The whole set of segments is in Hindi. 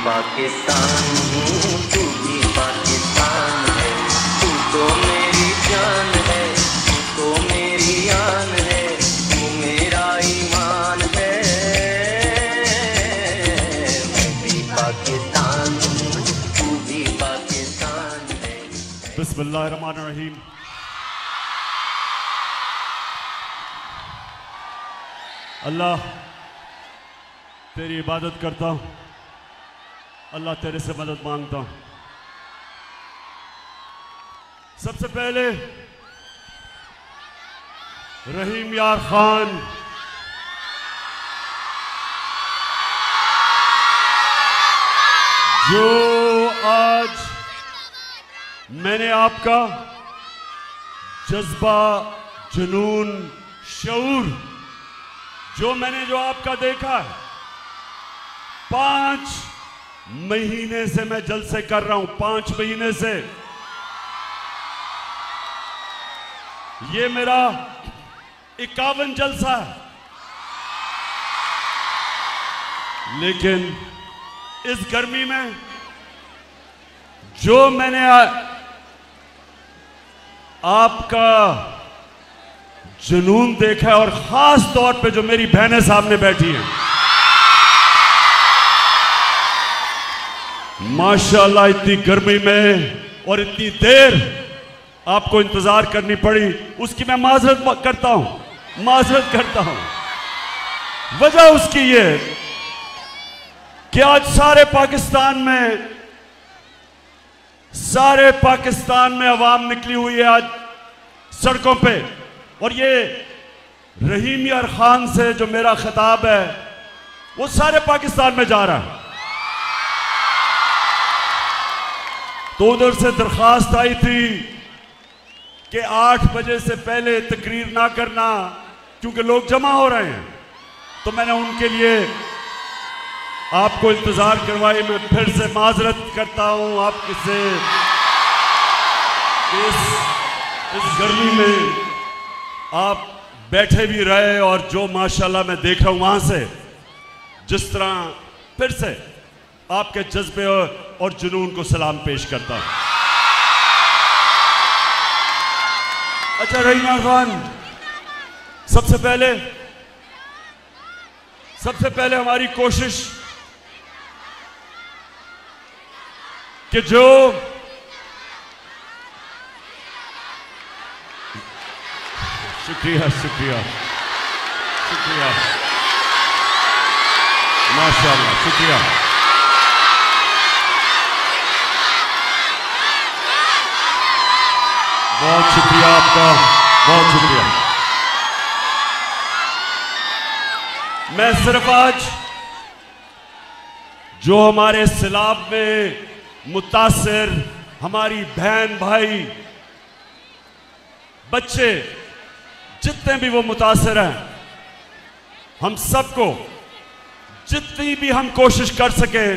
पाकिस्तान हूँ, तू भी पाकिस्तान है। तू तो मेरी जान है, तू तो मेरी आन है, तू मेरा ईमान है। मैं भी पाकिस्तान हूँ, तू भी पाकिस्तान है। बिस्मिल्लाहिर्रहमानिर्रहीम। अल्लाह तेरी इबादत करता हूँ, अल्लाह तेरे से मदद मांगता हूँ। सबसे पहले रहीम यार खान, जो आज मैंने आपका जज्बा, जुनून, शऊर, जो आपका देखा है, 5 महीने से मैं जलसे कर रहा हूं। 5 महीने से ये मेरा 51 जलसा है, लेकिन इस गर्मी में जो मैंने आपका जुनून देखा है, और खास तौर पे जो मेरी बहनें सामने बैठी हैं, माशाल्लाह इतनी गर्मी में और इतनी देर आपको इंतजार करनी पड़ी, उसकी मैं माजरत करता हूं। वजह उसकी ये कि आज सारे पाकिस्तान में अवाम निकली हुई है आज सड़कों पे, और ये रहीम यार खान से जो मेरा खिताब है वो सारे पाकिस्तान में जा रहा है। तो उधर से दरखास्त आई थी कि 8 बजे से पहले तकरीर ना करना, क्योंकि लोग जमा हो रहे हैं। तो मैंने उनके लिए आपको इंतजार करवाई। मैं फिर से माजरत करता हूं आपके से, इस गर्मी में आप बैठे भी रहे, और जो माशाल्लाह मैं देख रहा हूं वहां से, जिस तरह फिर से आपके जज्बे और जुनून को सलाम पेश करता हूं। अच्छा रहीम यार खान, सबसे पहले हमारी कोशिश कि जो शुक्रिया माशाल्लाह, शुक्रिया। बहुत शुक्रिया आपका, बहुत शुक्रिया। मैं सिर्फ आज जो हमारे सैलाब में मुतासिर हमारी बहन भाई बच्चे जितने भी वो मुतासिर हैं, हम सबको जितनी भी हम कोशिश कर सके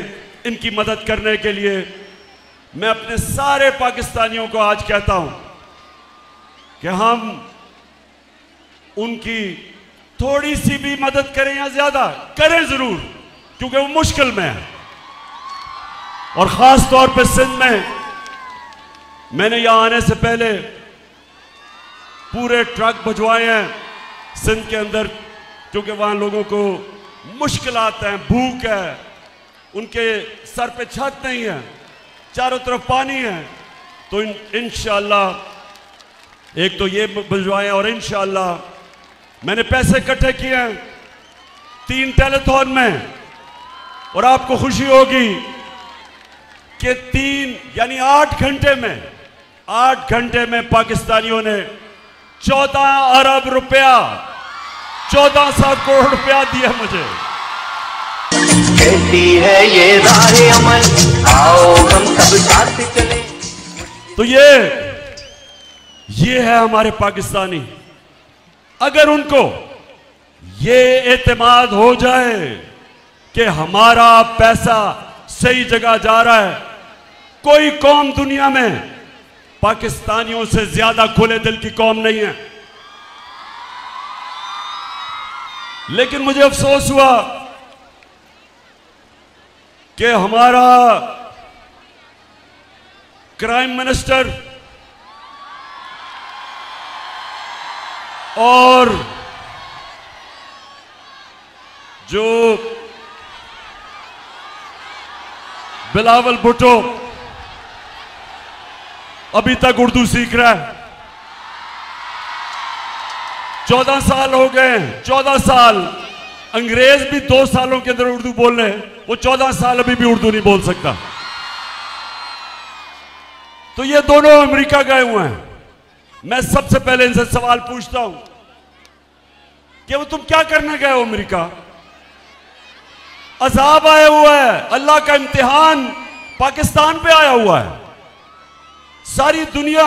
इनकी मदद करने के लिए, मैं अपने सारे पाकिस्तानियों को आज कहता हूं कि हम उनकी थोड़ी सी भी मदद करें या ज्यादा करें जरूर, क्योंकि वो मुश्किल में है। और खास तौर पे सिंध में, मैंने यहां आने से पहले पूरे ट्रक भिजवाए हैं सिंध के अंदर, क्योंकि वहां लोगों को मुश्किलात हैं, भूख है, उनके सर पे छत नहीं है, चारों तरफ पानी है। तो इंशाअल्लाह एक तो ये भिजवाए, और इंशाअल्लाह मैंने पैसे इकट्ठे किए हैं 3 टेलीथॉन में, और आपको खुशी होगी कि 3 यानी 8 घंटे में पाकिस्तानियों ने 14 अरब रुपया, 1400 करोड़ रुपया दिया मुझे। कहती है ये राहे अमल, आओ हम सब साथ चले। तो ये है हमारे पाकिस्तानी। अगर उनको ये एतमाद हो जाए कि हमारा पैसा सही जगह जा रहा है, कोई कौम दुनिया में पाकिस्तानियों से ज्यादा खुले दिल की कौम नहीं है। लेकिन मुझे अफसोस हुआ कि हमारा क्राइम मिनिस्टर और जो बिलावल भुट्टो अभी तक उर्दू सीख रहा है। 14 साल हो गए, 14 साल। अंग्रेज भी 2 सालों के अंदर उर्दू बोल रहे हैं, वो 14 साल अभी भी उर्दू नहीं बोल सकता। तो ये दोनों अमेरिका गए हुए हैं। मैं सबसे पहले इनसे सवाल पूछता हूं कि वो तुम क्या करने गए हो अमेरिका? अजाब आया हुआ है, अल्लाह का इम्तिहान पाकिस्तान पे आया हुआ है। सारी दुनिया,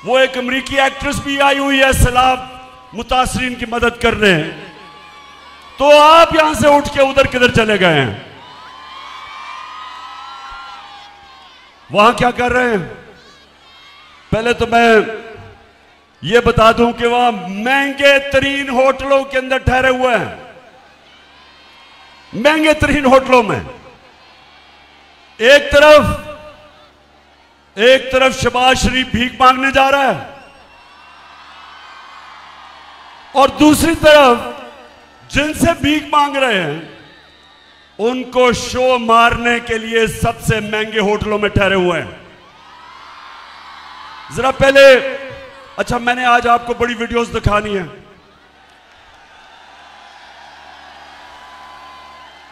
वो एक अमेरिकी एक्ट्रेस भी आई हुई है सैलाब मुतासरीन की मदद करने, तो आप यहां से उठ के उधर किधर चले गए हैं? वहां क्या कर रहे हैं? पहले तो मैं ये बता दूं कि वहां महंगे तरीन होटलों के अंदर ठहरे हुए हैं, महंगे तरीन होटलों में। एक तरफ शहबाज शरीफ भीख मांगने जा रहा है और दूसरी तरफ जिनसे भीख मांग रहे हैं उनको शो मारने के लिए सबसे महंगे होटलों में ठहरे हुए हैं। जरा पहले, अच्छा मैंने आज आपको बड़ी वीडियोस दिखानी है।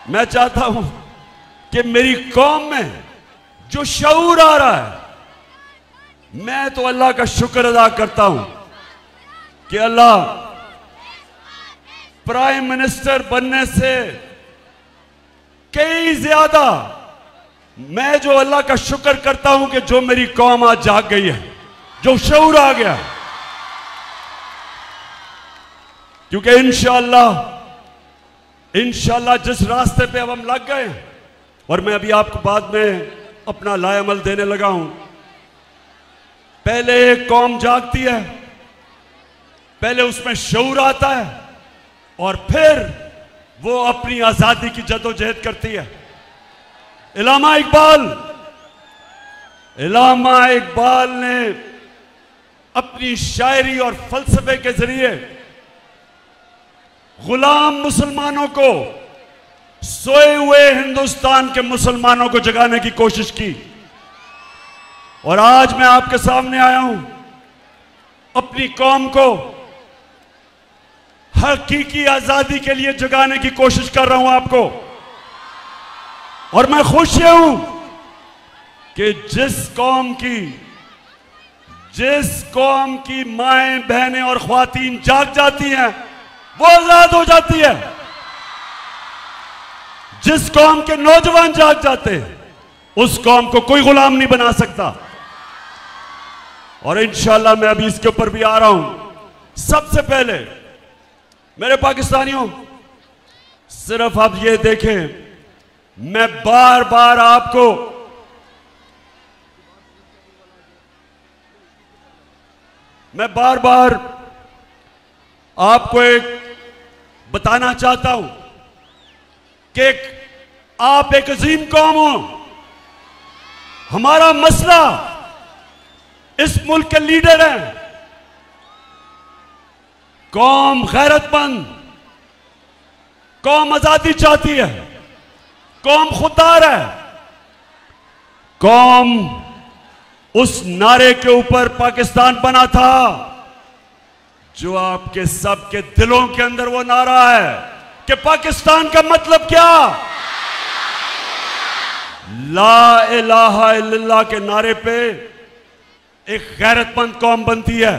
मैं चाहता हूं कि मेरी कौम में जो शऊर आ रहा है, मैं तो अल्लाह का शुक्र अदा करता हूं कि अल्लाह प्राइम मिनिस्टर बनने से कई ज्यादा मैं जो अल्लाह का शुक्र करता हूं कि जो मेरी कौम आज जाग गई है, जो शऊर आ गया। क्योंकि इंशाअल्लाह जिस रास्ते पे अब हम लग गए, और मैं अभी आपको बाद में अपना लाएअमल देने लगा हूं। पहले एक कौम जागती है, पहले उसमें शऊर आता है और फिर वो अपनी आजादी की जदोजहद करती है। इलामा इकबाल ने अपनी शायरी और फलसफे के जरिए गुलाम मुसलमानों को, सोए हुए हिंदुस्तान के मुसलमानों को जगाने की कोशिश की। और आज मैं आपके सामने आया हूं, अपनी कौम को हकीकी आजादी के लिए जगाने की कोशिश कर रहा हूं आपको। और मैं खुश हूं कि जिस कौम की माएं, बहनें और ख्वातीन जाग जाती हैं वो आजाद हो जाती है। जिस कौम के नौजवान जाग जाते हैं उस कौम को कोई गुलाम नहीं बना सकता। और इंशाअल्लाह मैं अभी इसके ऊपर भी आ रहा हूं। सबसे पहले मेरे पाकिस्तानियों, सिर्फ आप ये देखें, मैं बार बार आपको एक बताना चाहता हूं कि आप एक अजीम कौम हो। हमारा मसला इस मुल्क के लीडर हैं। कौम गैरतमंद, कौम आजादी चाहती है, कौम खुददार है। कौम उस नारे के ऊपर पाकिस्तान बना था जो आपके सबके दिलों के अंदर वो नारा है कि पाकिस्तान का मतलब क्या? ला इलाहा इल्लल्लाह के नारे पे एक गैरतमंद कौम बनती है।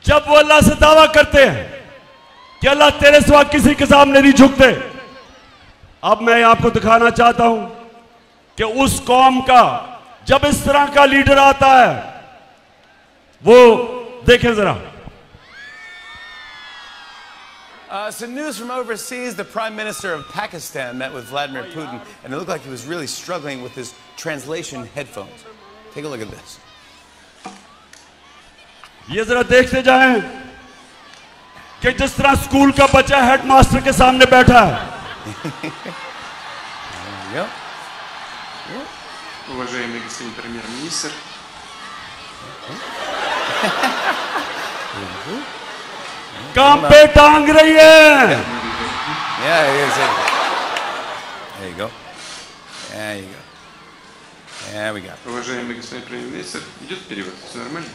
जब वो अल्लाह से दावा करते हैं कि अल्लाह तेरे सिवा किसी के सामने नहीं झुकते। अब मैं आपको दिखाना चाहता हूं कि उस कौम का जब इस तरह का लीडर आता है, वो देखें जरा। Some news from overseas. The Prime Minister of Pakistan met with Vladimir Putin, and it looked like he was really struggling with his translation headphones. Take a look at this. ये जरा देखते जाएं कि जिस तरह स्कूल का बच्चा हेडमास्टर के सामने बैठा है, you go. Уважаемый господин премьер-министр, काम पे टांग रही है। Yeah, there you go. There you go. There we go. уважаемый господин премьер-министр, идет перевод, все нормально?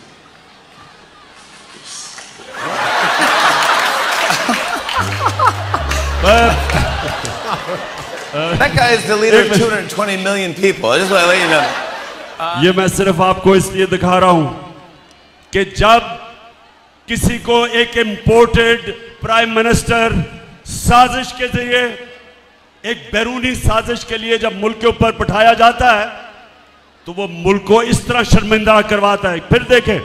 That guy is the leader of 220 million people. I just want to let you know. ये मैं सिर्फ आपको इसलिए दिखा रहा हूं कि जब किसी को एक इंपोर्टेड प्राइम मिनिस्टर साजिश के जरिए, एक बैरूनी साजिश के लिए जब मुल्क के ऊपर बिठाया जाता है तो वो मुल्क को इस तरह शर्मिंदा करवाता है। फिर देखें,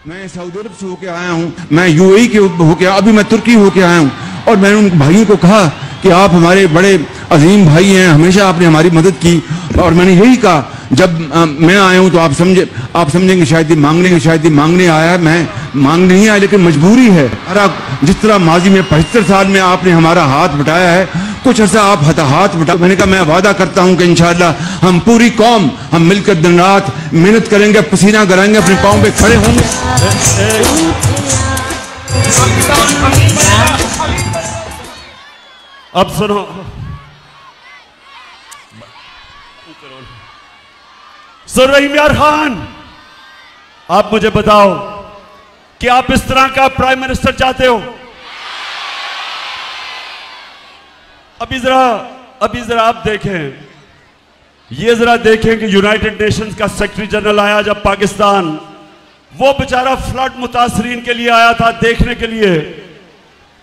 मैं सऊदी अरब से होके आया हूँ, मैं यूएई के होके, अभी मैं तुर्की होके आया हूँ, और मैंने उन भाइयों को कहा कि आप हमारे बड़े अजीम भाई हैं, हमेशा आपने हमारी मदद की, और मैंने यही कहा जब मैं आया हूँ तो आप समझेंगे शायद ये मांगने आया है। मैं मांगने नहीं आया, लेकिन मजबूरी है। जिस तरह माजी में 75 साल में आपने हमारा हाथ बटाया है, कुछ अर्सा आप हाथ बटा। मैंने कहा मैं वादा करता हूँ कि इंशाअल्लाह हम पूरी कौम हम मिलकर दिन रात मेहनत करेंगे, पसीना कराएंगे, अपने पाँव पे खड़े होंगे। अब सुनो, रहीम यार खान, आप मुझे बताओ कि आप इस तरह का प्राइम मिनिस्टर चाहते हो? अभी जरा आप देखें, ये जरा देखें कि यूनाइटेड नेशंस का सेक्रेटरी जनरल आया जब पाकिस्तान, वो बेचारा फ्लड मुतासरीन के लिए आया था देखने के लिए,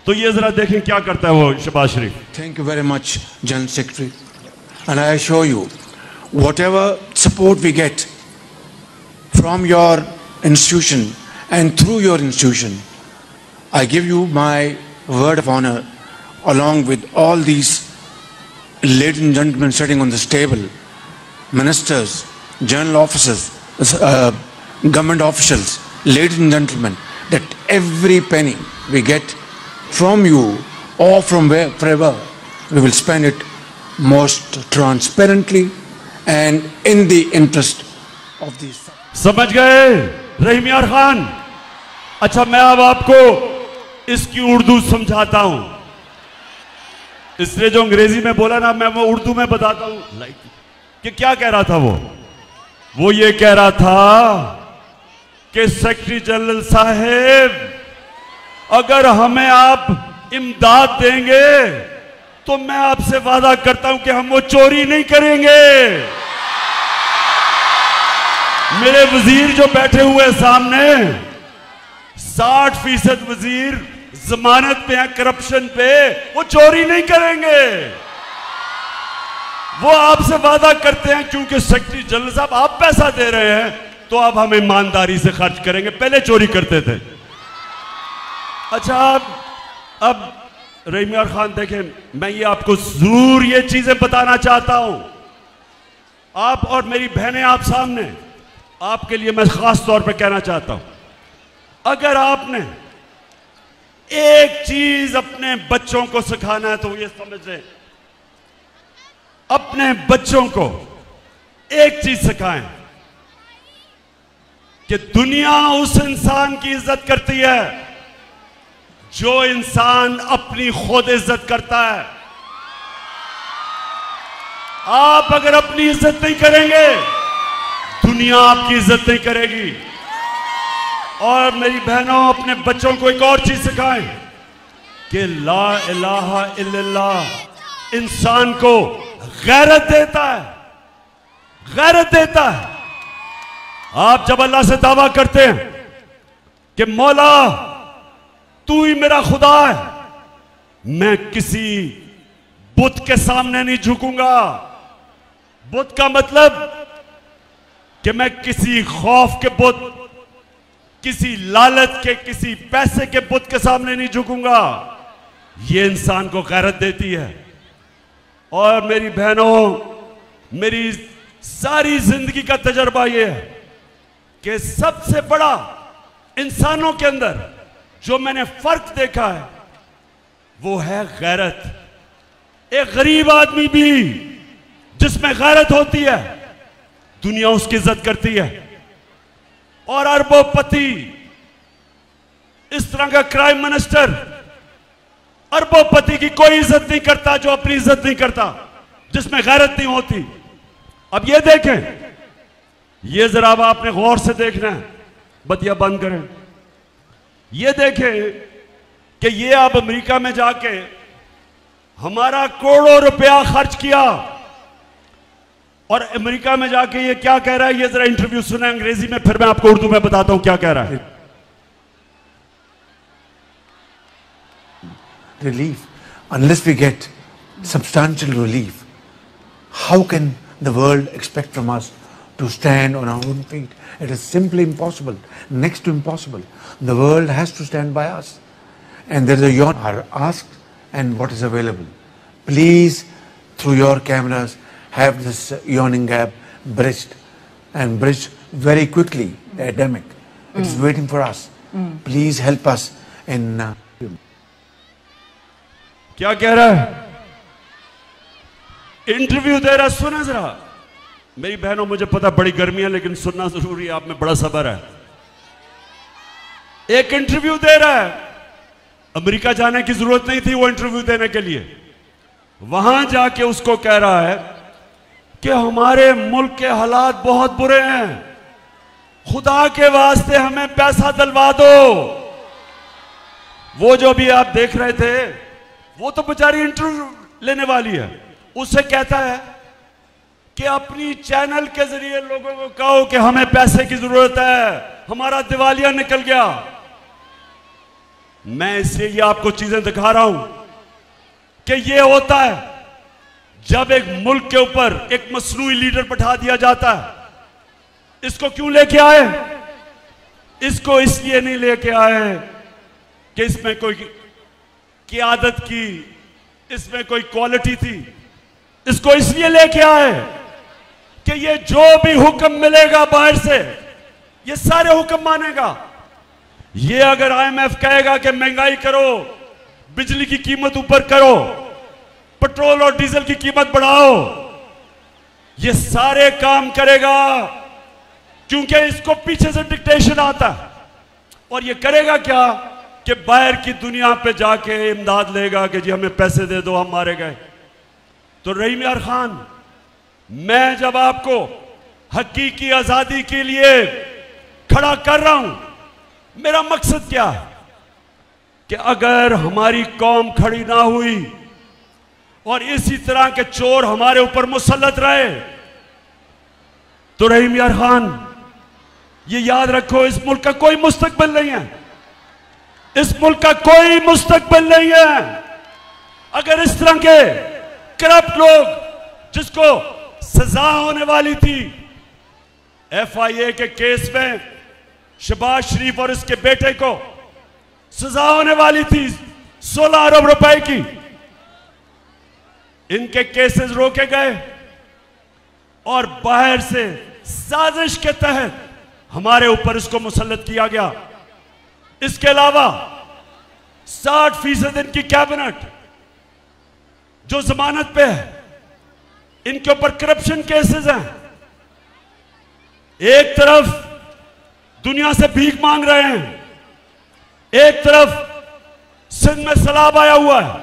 तो ये जरा देखें क्या करता है वो Shahbaz Sharif. Thank you very much general secretary, and I assure you whatever support we get from your institution and through your institution, I give you my word of honor, along with all these ladies and gentlemen sitting on this table, ministers, general officers, government officials, ladies and gentlemen, that every penny we get from you or from wherever, we will spend it most transparently and in the interest of these. समझ गए रहीम यार खान? अच्छा, मैं अब आपको इसकी उर्दू समझाता हूं, इसलिए जो अंग्रेजी में बोला ना, मैं वो उर्दू में बताता हूं कि क्या कह रहा था वो ये कह रहा था कि सेक्रेटरी जनरल साहब, अगर हमें आप इमदाद देंगे तो मैं आपसे वादा करता हूं कि हम वो चोरी नहीं करेंगे। मेरे वजीर जो बैठे हुए सामने, 60% वजीर जमानत पे हैं करप्शन पे, वो चोरी नहीं करेंगे। वो आपसे वादा करते हैं क्योंकि सेक्रेटरी जनरल साहब आप पैसा दे रहे हैं तो आप हम ईमानदारी से खर्च करेंगे, पहले चोरी करते थे। अच्छा, अब रहीम यार खान देखें, मैं ये आपको जरूर ये चीजें बताना चाहता हूं, आप और मेरी बहनें आप सामने, आपके लिए मैं खास तौर पे कहना चाहता हूं, अगर आपने एक चीज अपने बच्चों को सिखाना है तो ये समझ लें, अपने बच्चों को एक चीज सिखाएं कि दुनिया उस इंसान की इज्जत करती है जो इंसान अपनी खुद इज्जत करता है। आप अगर अपनी इज्जत नहीं करेंगे, दुनिया आपकी इज्जत नहीं करेगी। और मेरी बहनों, अपने बच्चों को एक और चीज सिखाएं कि ला इलाहा इल्लल्लाह इंसान को गैरत देता है, गैरत देता है। आप जब अल्लाह से दावा करते हैं कि मौला तू ही मेरा खुदा है, मैं किसी बुत के सामने नहीं झुकूंगा। बुत का मतलब कि मैं किसी खौफ के बुत, किसी लालच के, किसी पैसे के बुत के सामने नहीं झुकूंगा। ये इंसान को गैरत देती है। और मेरी बहनों, मेरी सारी जिंदगी का तजर्बा यह है कि सबसे बड़ा इंसानों के अंदर जो मैंने फर्क देखा है वो है गैरत। एक गरीब आदमी भी जिसमें गैरत होती है, दुनिया उसकी इज्जत करती है। और अरबोपति, इस तरह का क्राइम मिनिस्टर अरबोपति की कोई इज्जत नहीं करता जो अपनी इज्जत नहीं करता, जिसमें गैरत नहीं होती। अब ये देखें, ये जरा अब आपने गौर से देखना है, बतिया बंद करें। ये देखें कि ये अब अमेरिका में जाके हमारा करोड़ों रुपया खर्च किया और अमेरिका में जाके ये क्या कह रहा है, ये जरा इंटरव्यू सुना अंग्रेजी में, फिर मैं आपको उर्दू में बताता हूं क्या कह रहा है। Relief, unless we get substantial relief, how can the world expect from us to stand on our own feet? It is simply impossible, next to impossible. The world has to stand by us. And there is a yawn are asked and what is available. Please, through your cameras, have this yawning gap bridged and bridged very quickly. The epidemic. It's waiting for us. Please help us in... क्या कह रहा है? इंटरव्यू दे रहा, सुना जरा। मेरी बहनों, मुझे पता बड़ी गर्मी है लेकिन सुनना जरूरी है, आप में बड़ा सब्र है। एक इंटरव्यू दे रहा है, अमेरिका जाने की जरूरत नहीं थी वो इंटरव्यू देने के लिए। वहां जाके उसको कह रहा है कि हमारे मुल्क के हालात बहुत बुरे हैं, खुदा के वास्ते हमें पैसा दिलवा दो। वो जो भी आप देख रहे थे, वो तो बेचारी इंटरव्यू लेने वाली है, उससे कहता है कि अपनी चैनल के जरिए लोगों को कहो कि हमें पैसे की जरूरत है, हमारा दिवालिया निकल गया। मैं इसलिए ये आपको चीजें दिखा रहा हूं कि ये होता है जब एक मुल्क के ऊपर एक मसनूई लीडर बैठा दिया जाता है। इसको क्यों लेके आए? इसको इसलिए नहीं लेके आए कि इसमें कोई क़ियादत की, इसमें कोई क्वालिटी थी। इसको इसलिए लेके आए कि ये जो भी हुक्म मिलेगा बाहर से, ये सारे हुक्म मानेगा। ये अगर IMF कहेगा कि महंगाई करो, बिजली की कीमत ऊपर करो, पेट्रोल और डीजल की कीमत बढ़ाओ, ये सारे काम करेगा, क्योंकि इसको पीछे से डिक्टेशन आता है। और ये करेगा क्या कि बाहर की दुनिया पे जाके इमदाद लेगा कि जी हमें पैसे दे दो, हम मारे गए। तो रहीम यार खान, मैं जब आपको हकीकी आजादी के लिए खड़ा कर रहा हूं, मेरा मकसद क्या है कि अगर हमारी कौम खड़ी ना हुई और इसी तरह के चोर हमारे ऊपर मुसल्लत रहे, तो रहीम यार खान ये याद रखो, इस मुल्क का कोई मुस्तकबिल नहीं है। इस मुल्क का कोई मुस्तकबिल नहीं है अगर इस तरह के करप्ट लोग, जिसको सजा होने वाली थी FIA के केस में, शहबाज शरीफ और इसके बेटे को सजा होने वाली थी 16 अरब रुपए की, इनके केसेस रोके गए और बाहर से साजिश के तहत हमारे ऊपर इसको मुसल्लत किया गया। इसके अलावा 60% इनकी कैबिनेट जो जमानत पे है, इनके ऊपर करप्शन केसेस हैं। एक तरफ दुनिया से भीख मांग रहे हैं, एक तरफ सिंध में सैलाब आया हुआ है,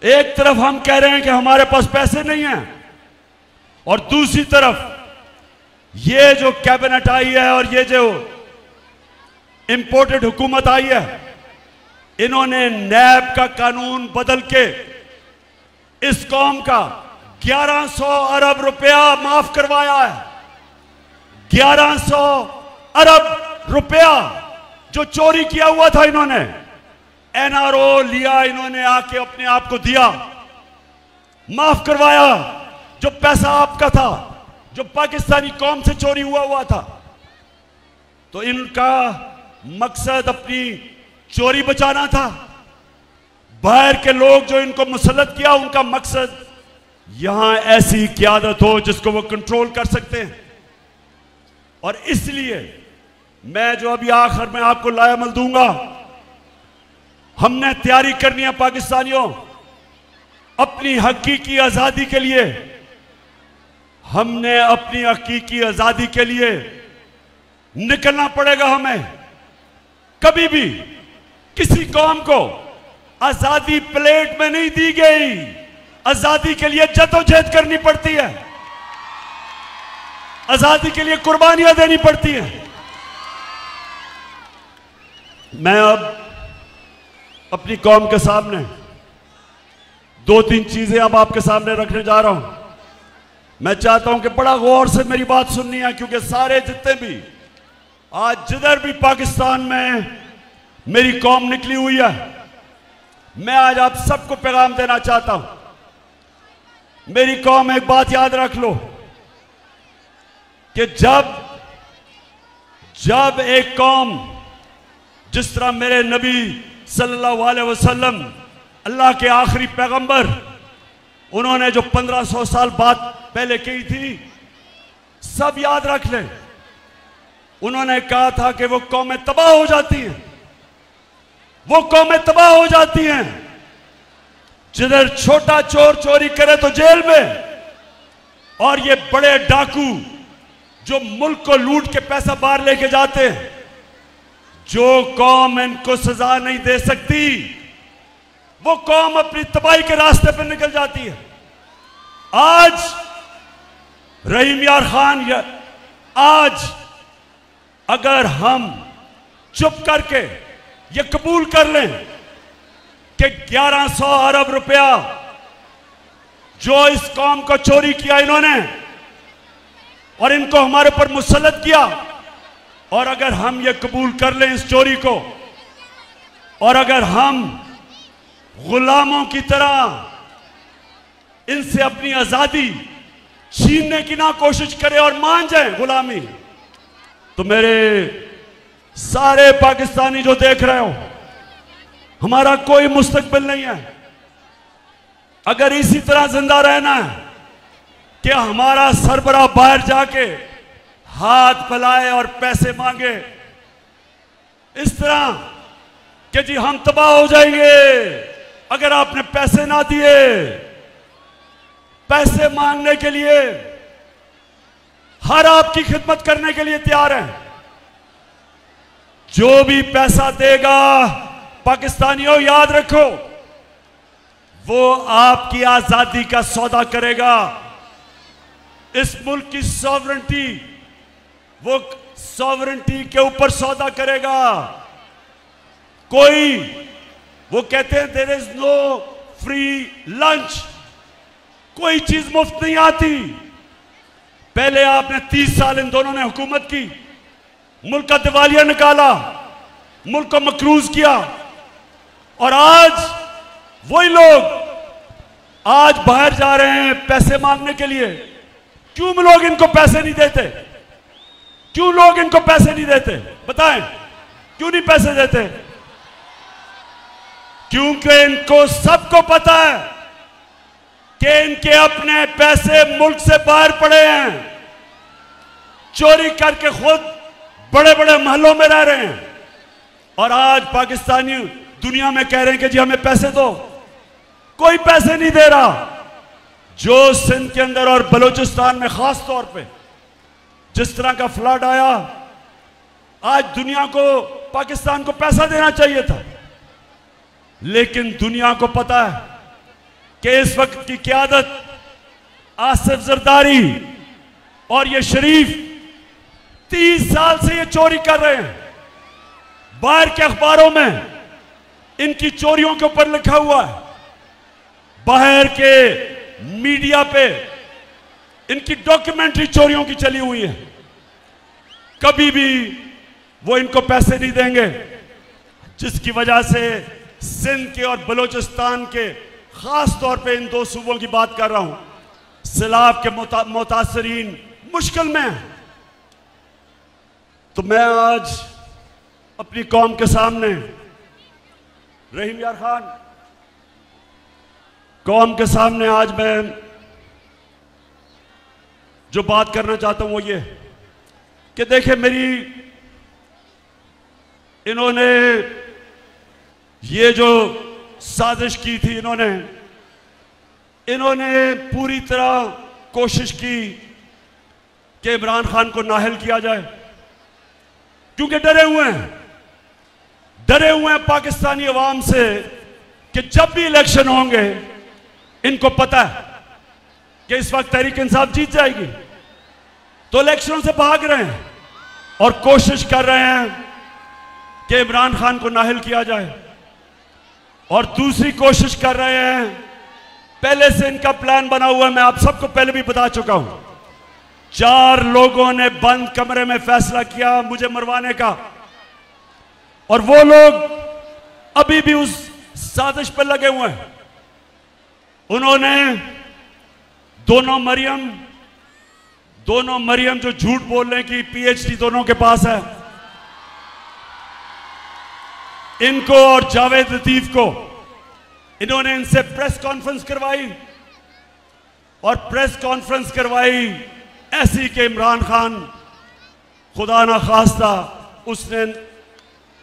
एक तरफ हम कह रहे हैं कि हमारे पास पैसे नहीं हैं, और दूसरी तरफ ये जो कैबिनेट आई है और ये जो इंपोर्टेड हुकूमत आई है, इन्होंने नैब का कानून बदल के इस कौम का 1100 अरब रुपया माफ करवाया है। 1100 अरब रुपया जो चोरी किया हुआ था, इन्होंने NRO लिया, इन्होंने आके अपने आप को दिया, माफ करवाया। जो पैसा आपका था, जो पाकिस्तानी कौम से चोरी हुआ था, तो इनका मकसद अपनी चोरी बचाना था। बाहर के लोग जो इनको मुसल्लत किया, उनका मकसद यहां ऐसी क़यादत हो जिसको वो कंट्रोल कर सकते हैं। और इसलिए मैं जो अभी आखिर में आपको लायामल दूंगा, हमने तैयारी करनी है पाकिस्तानियों, अपनी हकीकी आजादी के लिए, हमने अपनी हकीकी आजादी के लिए निकलना पड़ेगा। हमें कभी भी किसी कौम को आजादी प्लेट में नहीं दी गई, आजादी के लिए जद्दोजहद करनी पड़ती है, आजादी के लिए कुर्बानियां देनी पड़ती हैं। मैं अब अपनी कौम के सामने 2-3 चीजें अब आपके सामने रखने जा रहा हूं। मैं चाहता हूं कि बड़ा गौर से मेरी बात सुननी है, क्योंकि सारे जितने भी आज जिधर भी पाकिस्तान में मेरी कौम निकली हुई है, मैं आज आप सबको पैगाम देना चाहता हूं। मेरी कौम, एक बात याद रख लो कि जब एक कौम, जिस तरह मेरे नबी सल्लल्लाहु अलैहि वसल्लम अल्लाह के आखिरी पैगंबर, उन्होंने जो 1500 साल बाद पहले कही थी, सब याद रख लें। उन्होंने कहा था कि वो कौमें तबाह हो जाती हैं, वो कौमें तबाह हो जाती हैं जिधर छोटा चोर चोरी करे तो जेल में, और ये बड़े डाकू जो मुल्क को लूट के पैसा बाहर लेके जाते हैं, जो कौम इनको सजा नहीं दे सकती, वो कौम अपनी तबाही के रास्ते पर निकल जाती है। आज रहीम यार खान, आज अगर हम चुप करके ये कबूल कर लें कि 1100 अरब रुपया जो इस कौम को चोरी किया इन्होंने, और इनको हमारे पर मुसल्लत किया, और अगर हम ये कबूल कर लें इस चोरी को, और अगर हम गुलामों की तरह इनसे अपनी आजादी छीनने की ना कोशिश करें और मान जाएं गुलामी, तो मेरे सारे पाकिस्तानी जो देख रहे हो, हमारा कोई मुस्तकबिल नहीं है। अगर इसी तरह जिंदा रहना है कि हमारा सरबराह बाहर जाके हाथ फैलाए और पैसे मांगे, इस तरह कि जी हम तबाह हो जाएंगे अगर आपने पैसे ना दिए, पैसे मांगने के लिए हर आपकी खिदमत करने के लिए तैयार हैं। जो भी पैसा देगा, पाकिस्तानियों याद रखो, वो आपकी आजादी का सौदा करेगा। इस मुल्क की सॉवरेंटी, वो सॉवरेंटी के ऊपर सौदा करेगा। कोई, वो कहते हैं there is no free lunch, कोई चीज मुफ्त नहीं आती। पहले आपने 30 साल इन दोनों ने हुकूमत की, मुल्क का दिवालिया निकाला, मुल्क को मकरूज किया, और आज वही लोग आज बाहर जा रहे हैं पैसे मांगने के लिए। क्यों लोग इनको पैसे नहीं देते? क्यों लोग इनको पैसे नहीं देते? बताएं, क्यों नहीं पैसे देते? क्योंकि इनको सबको पता है कि इनके अपने पैसे मुल्क से बाहर पड़े हैं, चोरी करके खुद बड़े बड़े महलों में रह रहे हैं, और आज पाकिस्तानी दुनिया में कह रहे हैं कि जी हमें पैसे दो। कोई पैसे नहीं दे रहा। जो सिंध के अंदर और बलूचिस्तान में खास तौर पे जिस तरह का फ्लड आया, आज दुनिया को, पाकिस्तान को पैसा देना चाहिए था, लेकिन दुनिया को पता है कि इस वक्त की क़यादत आसिफ जरदारी और ये शरीफ 30 साल से ये चोरी कर रहे हैं। बाहर के अखबारों में इनकी चोरियों के ऊपर लिखा हुआ है, बाहर के मीडिया पे इनकी डॉक्यूमेंट्री चोरियों की चली हुई है। कभी भी वो इनको पैसे नहीं देंगे, जिसकी वजह से सिंध के और बलूचिस्तान के, खास तौर पे इन दो सूबों की बात कर रहा हूं, सैलाब के मुतासरीन मुश्किल में हैं। तो मैं आज अपनी कौम के सामने, रहीम यार खान कौम के सामने आज मैं जो बात करना चाहता हूं वो ये कि देखें, मेरी इन्होंने ये जो साजिश की थी, इन्होंने इन्होंने पूरी तरह कोशिश की कि इमरान खान को नाअहल किया जाए, क्योंकि डरे हुए हैं पाकिस्तानी अवाम से कि जब भी इलेक्शन होंगे इनको पता है कि इस वक्त तहरीक इंसाफ जीत जाएगी, तो इलेक्शनों से भाग रहे हैं और कोशिश कर रहे हैं कि इमरान खान को नाअहल किया जाए। और दूसरी कोशिश कर रहे हैं, पहले से इनका प्लान बना हुआ है, मैं आप सबको पहले भी बता चुका हूं। 4 लोगों ने बंद कमरे में फैसला किया मुझे मरवाने का, और वो लोग अभी भी उस साजिश पर लगे हुए हैं। उन्होंने दोनों मरियम जो झूठ बोलने की पीएचडी दोनों के पास है, इनको और जावेद लतीफ को, इन्होंने इनसे प्रेस कॉन्फ्रेंस करवाई, और प्रेस कॉन्फ्रेंस करवाई ऐसी कि इमरान खान खुदा ना खास्ता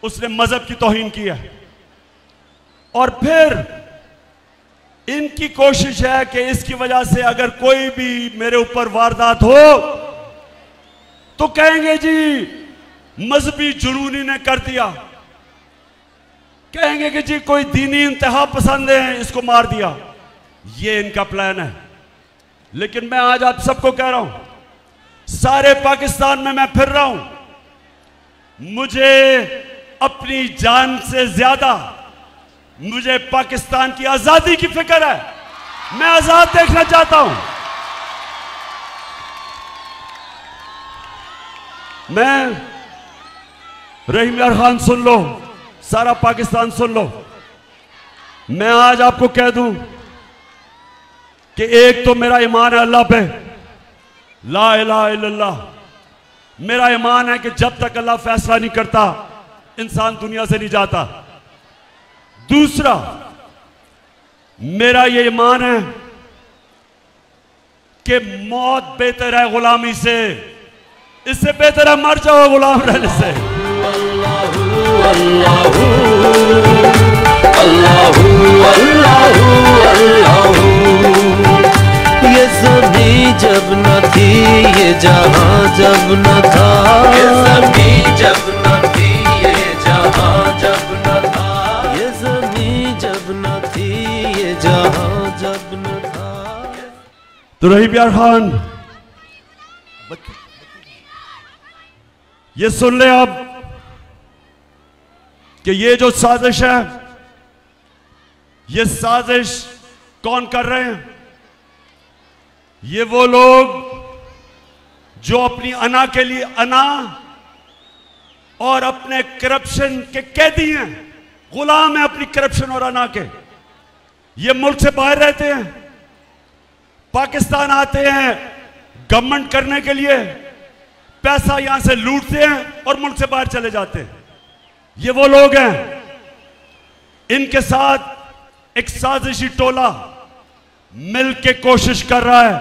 उसने मजहब की तौहीन की है। और फिर इनकी कोशिश है कि इसकी वजह से अगर कोई भी मेरे ऊपर वारदात हो तो कहेंगे जी मजहबी जुनूनी ने कर दिया, कहेंगे कि जी कोई दीनी इंतहा पसंद है इसको मार दिया। ये इनका प्लान है। लेकिन मैं आज आप सबको कह रहा हूं, सारे पाकिस्तान में मैं फिर रहा हूं, मुझे अपनी जान से ज्यादा मुझे पाकिस्तान की आजादी की फिक्र है। मैं आजाद देखना चाहता हूं। मैं रहीम यार खान सुन लो, सारा पाकिस्तान सुन लो, मैं आज आपको कह दूं कि एक तो मेरा ईमान है अल्लाह पे, ला इलाहा इल्लल्लाह। मेरा ईमान है कि जब तक अल्लाह फैसला नहीं करता इंसान दुनिया से नहीं जाता। दूसरा, मेरा ये ईमान है कि मौत बेहतर है गुलामी से, इससे बेहतर है मर जाओ गुलाम रहने से। अल्लाहू अल्लाहू अल्लाहू अल्लाहू अल्लाहू। ये ज़मीं जब न थी, ये जहां जब न था, ये ज़मीं जब न थी, ये जहां जब न था, ये ज़मीं जब न थी, ये जहां जब न था। तो रहीम यार खान, ये सुन ले अब कि ये जो साजिश है, ये साजिश कौन कर रहे हैं? ये वो लोग जो अपनी अना के लिए अना और अपने करप्शन के कैदी हैं, गुलाम हैं अपनी करप्शन और अना के। ये मुल्क से बाहर रहते हैं, पाकिस्तान आते हैं गवर्नमेंट करने के लिए, पैसा यहां से लूटते हैं और मुल्क से बाहर चले जाते हैं। ये वो लोग हैं। इनके साथ एक साजिशी टोला मिल के कोशिश कर रहा है,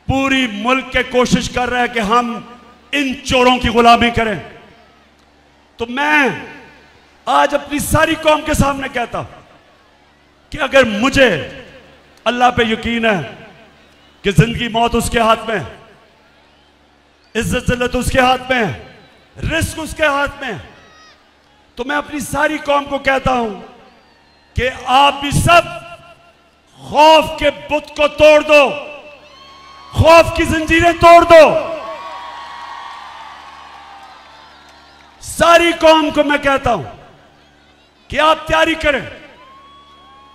पूरी मुल्क के कोशिश कर रहा है कि हम इन चोरों की गुलामी करें। तो मैं आज अपनी सारी कौम के सामने कहता हूं कि अगर मुझे अल्लाह पे यकीन है कि जिंदगी मौत उसके हाथ में है, इज्जत जिल्लत उसके हाथ में है, रिस्क उसके हाथ में है, तो मैं अपनी सारी कौम को कहता हूं कि आप भी सब खौफ के बुत को तोड़ दो, खौफ की जंजीरें तोड़ दो। सारी कौम को मैं कहता हूं कि आप तैयारी करें,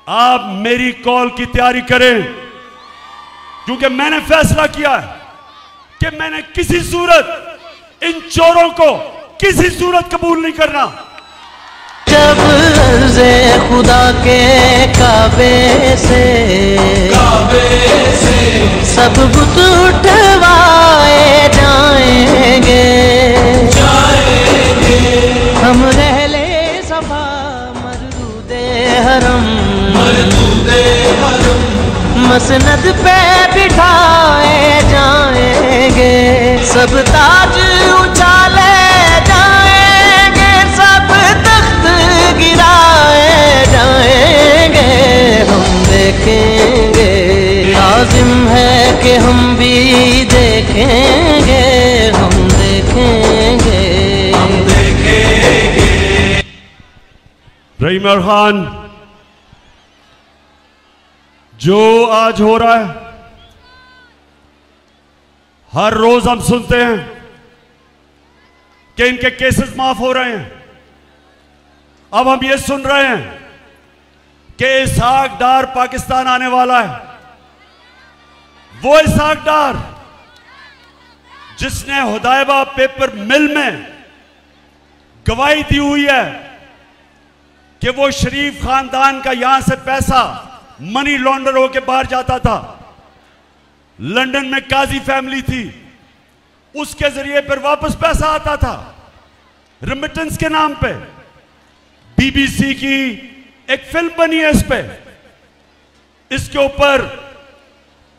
आप मेरी कॉल की तैयारी करें, क्योंकि मैंने फैसला किया है कि मैंने किसी सूरत इन चोरों को किसी सूरत कबूल नहीं करना। जब अर्ज़े खुदा के काबे से सब बुत उठवाए जाएंगे, हम रहले सफा मरदूदे हरम मसनद पे बिठाए जाएंगे, सब ताज उछाले जाएंगे, सब तख्त गिराए जाएंगे, हम देखें के हम भी देखेंगे, हम देखेंगे। रहीम खान, जो आज हो रहा है, हर रोज हम सुनते हैं कि इनके केसेस माफ हो रहे हैं। अब हम ये सुन रहे हैं कि इसहाक डार पाकिस्तान आने वाला है। वो इसहाक डार जिसने हुदैबा पेपर मिल में गवाही दी हुई है कि वो शरीफ खानदान का यहां से पैसा मनी लॉन्डर होके बाहर जाता था। लंदन में काजी फैमिली थी, उसके जरिए फिर वापस पैसा आता था रेमिटेंस के नाम पे। बीबीसी की एक फिल्म बनी है इस पे, इसके ऊपर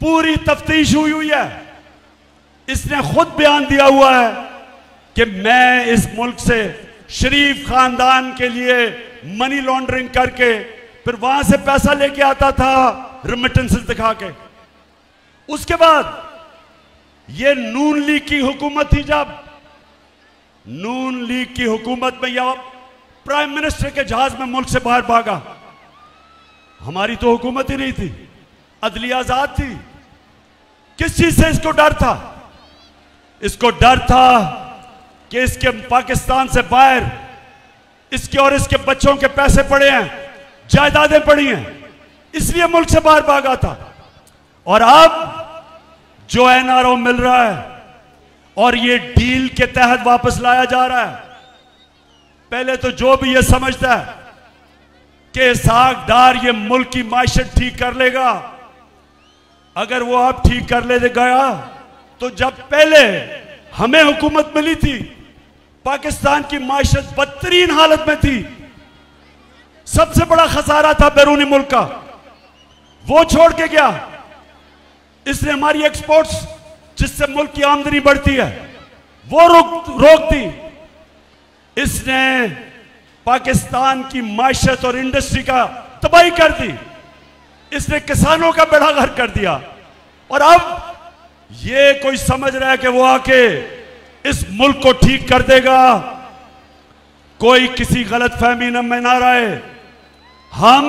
पूरी तफ्तीश हुई है। इसने खुद बयान दिया हुआ है कि मैं इस मुल्क से शरीफ खानदान के लिए मनी लॉन्ड्रिंग करके फिर वहां से पैसा लेके आता था रेमिटेंसेस दिखा के। उसके बाद ये नून लीग की हुकूमत थी, जब नून लीग की हुकूमत में यह प्राइम मिनिस्टर के जहाज में मुल्क से बाहर भागा। हमारी तो हुकूमत ही नहीं थी, अदलिया आजाद थी। किस चीज से इसको डर था? इसको डर था कि इसके पाकिस्तान से बाहर इसके और इसके बच्चों के पैसे पड़े हैं, जायदादें पड़ी हैं, इसलिए मुल्क से बाहर भागा था। और अब जो एनआरओ मिल रहा है और ये डील के तहत वापस लाया जा रहा है, पहले तो जो भी ये समझता है कि इसहाक डार ये मुल्क की मायशत ठीक कर लेगा, अगर वो अब ठीक कर ले गया तो जब पहले हमें हुकूमत मिली थी पाकिस्तान की मायशत बदतरीन हालत में थी। सबसे बड़ा खसारा था बैरूनी मुल्क का, वो छोड़ के गया। इसने हमारी एक्सपोर्ट्स जिससे मुल्क की आमदनी बढ़ती है वो रोक दी। इसने पाकिस्तान की मायशत और इंडस्ट्री का तबाही कर दी। इसने किसानों का बेड़ा गर्क कर दिया। और अब ये कोई समझ रहा है कि वो आके इस मुल्क को ठीक कर देगा। कोई किसी गलत फहमी में ना रहे। हम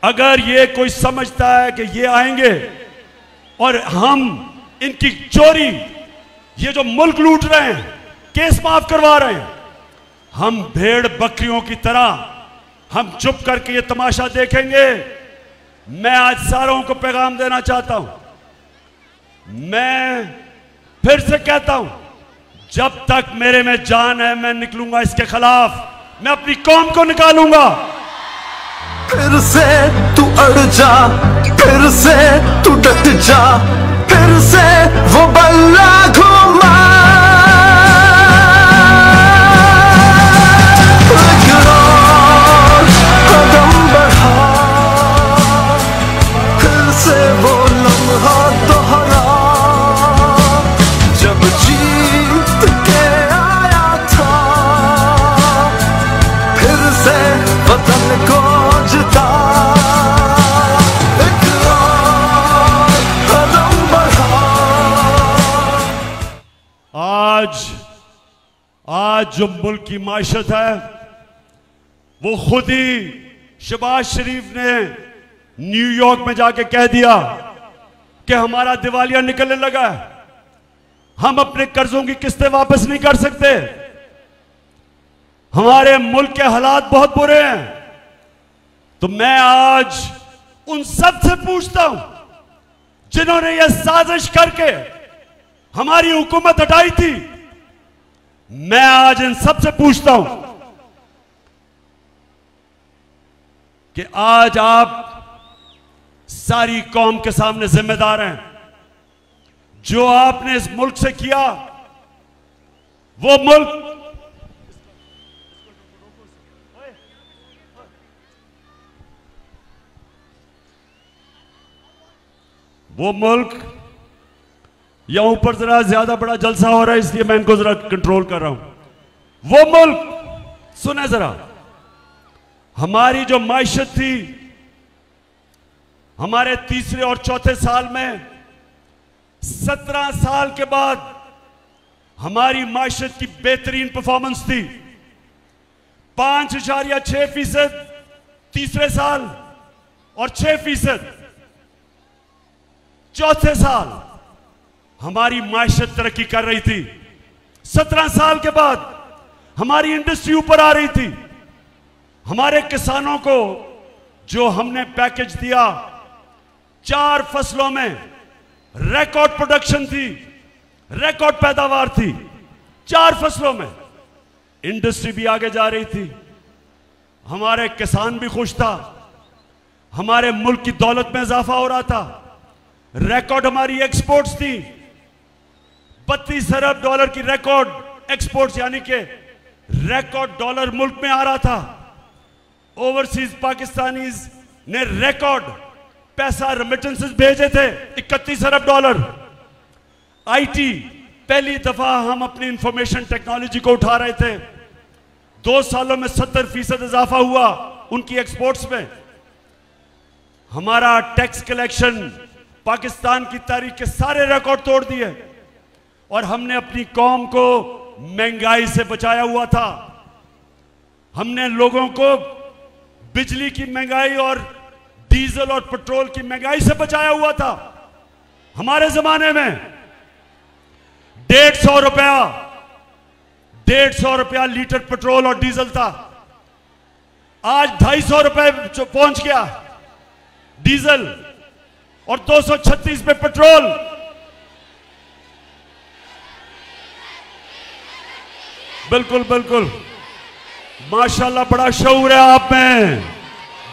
अगर ये कोई समझता है कि ये आएंगे और हम इनकी चोरी, ये जो मुल्क लूट रहे हैं, केस माफ करवा रहे हैं, हम भेड़ बकरियों की तरह हम चुप करके ये तमाशा देखेंगे। मैं आज सारों को पैगाम देना चाहता हूं, मैं फिर से कहता हूं, जब तक मेरे में जान है मैं निकलूंगा इसके खिलाफ, मैं अपनी कौम को निकालूंगा। फिर से तू अड़ जा, फिर से तू डट जा, फिर से वो बल्ला घुमा। कदम बढ़ा, फिर से वो लम्हा दोहरा जब जीत के आया था, फिर से वतन को जिता। आज जो मुल्क की मायशत है वो खुद ही शहबाज शरीफ ने न्यूयॉर्क में जाके कह दिया कि हमारा दिवालिया निकलने लगा है, हम अपने कर्जों की किस्तें वापस नहीं कर सकते, हमारे मुल्क के हालात बहुत बुरे हैं। तो मैं आज उन सब से पूछता हूं जिन्होंने यह साजिश करके हमारी हुकूमत हटाई थी, मैं आज इन सब से पूछता हूं कि आज आप सारी कौम के सामने जिम्मेदार हैं। जो आपने इस मुल्क से किया, वो मुल्क या ऊपर जरा ज्यादा बड़ा जलसा हो रहा है इसलिए मैं इनको जरा कंट्रोल कर रहा हूं। वो मुल्क सुने जरा, हमारी जो मायशत थी, हमारे तीसरे और चौथे साल में 17 साल के बाद हमारी माशरत की बेहतरीन परफॉर्मेंस थी। 5.6% तीसरे साल और 6% चौथे साल हमारी माशरत तरक्की कर रही थी। 17 साल के बाद हमारी इंडस्ट्री ऊपर आ रही थी। हमारे किसानों को जो हमने पैकेज दिया, 4 फसलों में रिकॉर्ड प्रोडक्शन थी, रिकॉर्ड पैदावार थी। 4 फसलों में इंडस्ट्री भी आगे जा रही थी, हमारे किसान भी खुश था, हमारे मुल्क की दौलत में इजाफा हो रहा था। रिकॉर्ड हमारी एक्सपोर्ट्स थी, 32 अरब डॉलर की रिकॉर्ड एक्सपोर्ट्स, यानी कि रिकॉर्ड डॉलर मुल्क में आ रहा था। ओवरसीज पाकिस्तानीज ने रिकॉर्ड पैसा रेमिटेंसेस भेजे थे, 31 अरब डॉलर। आईटी, पहली दफा हम अपनी इंफॉर्मेशन टेक्नोलॉजी को उठा रहे थे। 2 सालों में 70% इजाफा हुआ उनकी एक्सपोर्ट्स में। हमारा टैक्स कलेक्शन पाकिस्तान की तारीख के सारे रिकॉर्ड तोड़ दिए और हमने अपनी कौम को महंगाई से बचाया हुआ था। हमने लोगों को बिजली की महंगाई और डीजल और पेट्रोल की महंगाई से बचाया हुआ था। हमारे जमाने में 150 रुपया लीटर पेट्रोल और डीजल था। आज 250 रुपए पहुंच गया डीजल और 236 पे पेट्रोल। बिल्कुल बिल्कुल, माशाल्लाह, बड़ा शऊर है आप में।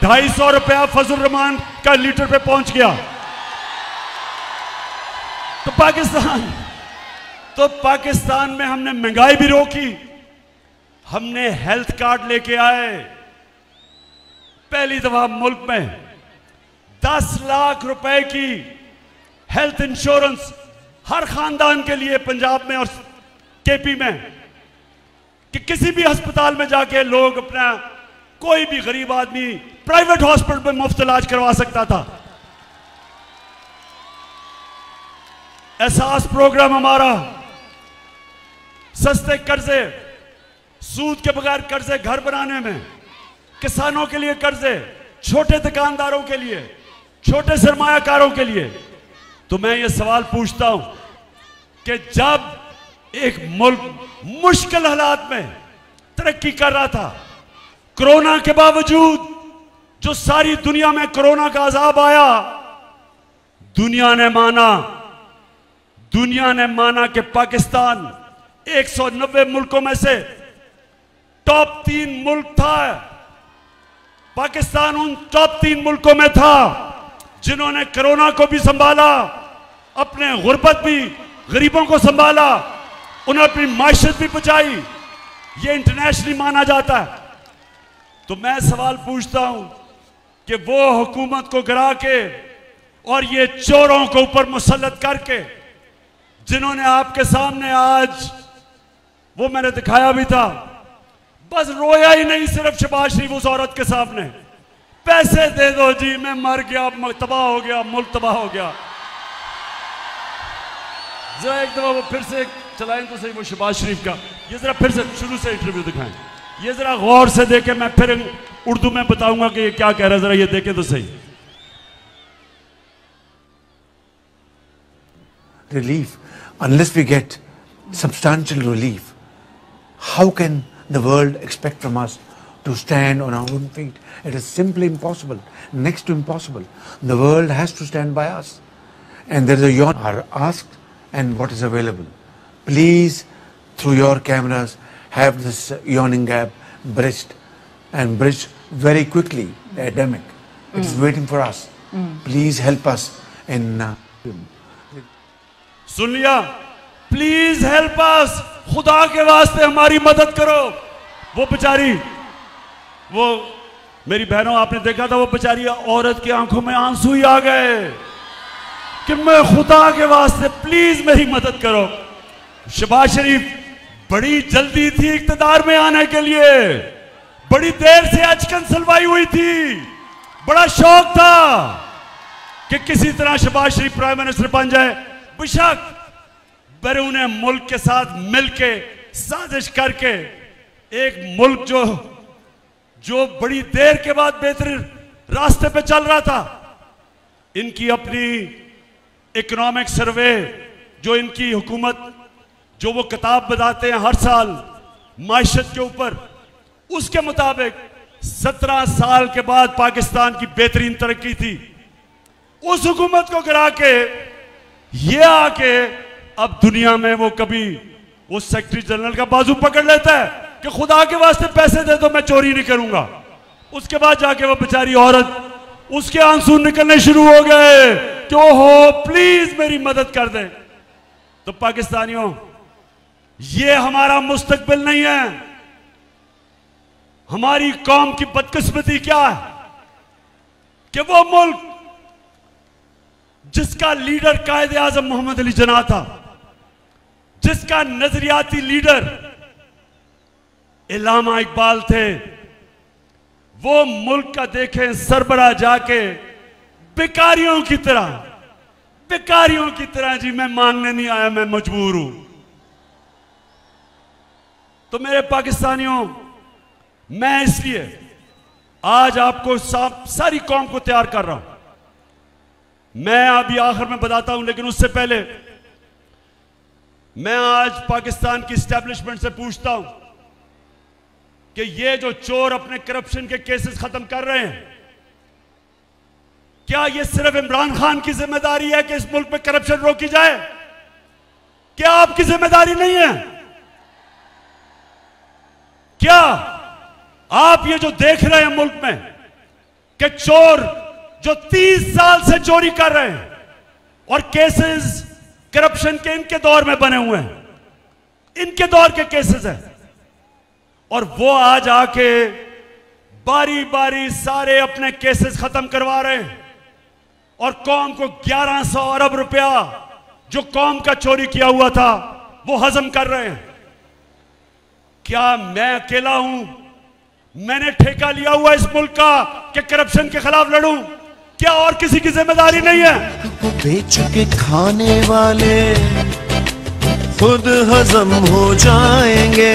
250 रुपया फजल रहमान का लीटर पे पहुंच गया। तो पाकिस्तान में हमने महंगाई भी रोकी। हमने हेल्थ कार्ड लेके आए। पहली दफा मुल्क में 10 लाख रुपए की हेल्थ इंश्योरेंस हर खानदान के लिए पंजाब में और केपी में, कि किसी भी अस्पताल में जाके लोग अपना, कोई भी गरीब आदमी प्राइवेट हॉस्पिटल में मुफ्त इलाज करवा सकता था। एहसास प्रोग्राम हमारा, सस्ते कर्जे, सूद के बगैर कर्जे घर बनाने में, किसानों के लिए कर्जे, छोटे दुकानदारों के लिए, छोटे सरमायाकारों के लिए। तो मैं ये सवाल पूछता हूं कि जब एक मुल्क मुश्किल हालात में तरक्की कर रहा था, कोरोना के बावजूद जो सारी दुनिया में कोरोना का अजाब आया, दुनिया ने माना कि पाकिस्तान 190 मुल्कों में से टॉप 3 मुल्क था। पाकिस्तान उन टॉप 3 मुल्कों में था जिन्होंने कोरोना को भी संभाला, अपने गुर्बत भी, गरीबों को संभाला, उन्होंने अपनी माशरत भी बचाई। ये इंटरनेशनली माना जाता है। तो मैं सवाल पूछता हूं कि वो हुकूमत को गिरा के और ये चोरों को ऊपर मुसल्लत करके, जिन्होंने आपके सामने आज, वो मैंने दिखाया भी था, बस रोया ही नहीं सिर्फ शहबाज शरीफ उस औरत के सामने, पैसे दे दो जी, मैं मर गया, तबाह हो गया, मुल्क तबाह हो गया। जरा एक दफा वो फिर से चलाएं तो सही, वो शहबाज शरीफ का, ये जरा फिर से शुरू से इंटरव्यू दिखाएं। ये जरा गौर से देखें, मैं फिर उर्दू में बताऊंगा कि ये क्या कह रहा है, जरा ये देखें तो सही। Relief, unless we get substantial relief, how can the world expect from us to stand on our own feet? It is simply impossible, next to impossible. The world has to stand by us. And there is a yawn are asked and what is available. Please, through your cameras, have this yawning gap bridged, and bridged very quickly. The epidemic, it is waiting for us. Please help us in सुन लिया, प्लीज हेल्प अस, खुदा के वास्ते हमारी मदद करो। वो बेचारी, वो मेरी बहनों, आपने देखा था वो बेचारी औरत की आंखों में आंसू ही आ गए कि मैं खुदा के वास्ते प्लीज मेरी मदद करो। शहबाज शरीफ बड़ी जल्दी थी इख्तिदार में आने के लिए, बड़ी देर से अचकन सलवाई हुई थी, बड़ा शौक था कि किसी तरह शहबाज शरीफ प्राइम मिनिस्टर बन जाए। बेशक बैरून मुल्क के साथ मिलके साजिश करके एक मुल्क जो बड़ी देर के बाद बेहतरीन रास्ते पे चल रहा था, इनकी अपनी इकोनॉमिक सर्वे जो इनकी हुकूमत जो वो किताब बताते हैं हर साल माइशत के ऊपर, उसके मुताबिक 17 साल के बाद पाकिस्तान की बेहतरीन तरक्की थी। उस हुकूमत को गिरा के ये आके अब दुनिया में वो कभी वो सेक्रेटरी जनरल का बाजू पकड़ लेता है कि खुदा के वास्ते पैसे दे दो मैं चोरी नहीं करूंगा। उसके बाद जाके वो बेचारी औरत, उसके आंसू निकलने शुरू हो गए कि ओहो प्लीज मेरी मदद कर दे। तो पाकिस्तानियों, ये हमारा मुस्तकबिल नहीं है। हमारी कौम की बदकिस्मती क्या है कि वो मुल्क जिसका लीडर कायदे आजम मोहम्मद अली जिन्ना था, जिसका नजरियाती लीडर इल्लामा इकबाल थे, वो मुल्क का देखें सरबराह जाके बेकारियों की तरह जी मैं मांगने नहीं आया, मैं मजबूर हूं। तो मेरे पाकिस्तानियों, मैं इसलिए आज आपको सारी कौम को तैयार कर रहा हूं। मैं अभी आखिर में बताता हूं, लेकिन उससे पहले मैं आज पाकिस्तान की एस्टेब्लिशमेंट से पूछता हूं कि ये जो चोर अपने करप्शन के केसेस खत्म कर रहे हैं, क्या ये सिर्फ इमरान खान की जिम्मेदारी है कि इस मुल्क में करप्शन रोकी जाए? क्या आपकी जिम्मेदारी नहीं है? क्या आप ये जो देख रहे हैं मुल्क में कि चोर जो 30 साल से चोरी कर रहे हैं और केसेस करप्शन के इनके दौर में बने हुए हैं, इनके दौर के केसेस हैं, और वो आज आके बारी बारी सारे अपने केसेस खत्म करवा रहे हैं और कौम को 1100 अरब रुपया जो कौम का चोरी किया हुआ था वो हजम कर रहे हैं। क्या मैं अकेला हूं? मैंने ठेका लिया हुआ इस मुल्क का कि करप्शन के खिलाफ लड़ूं? क्या और किसी की जिम्मेदारी नहीं है? बेच के खाने वाले खुद हजम हो जाएंगे,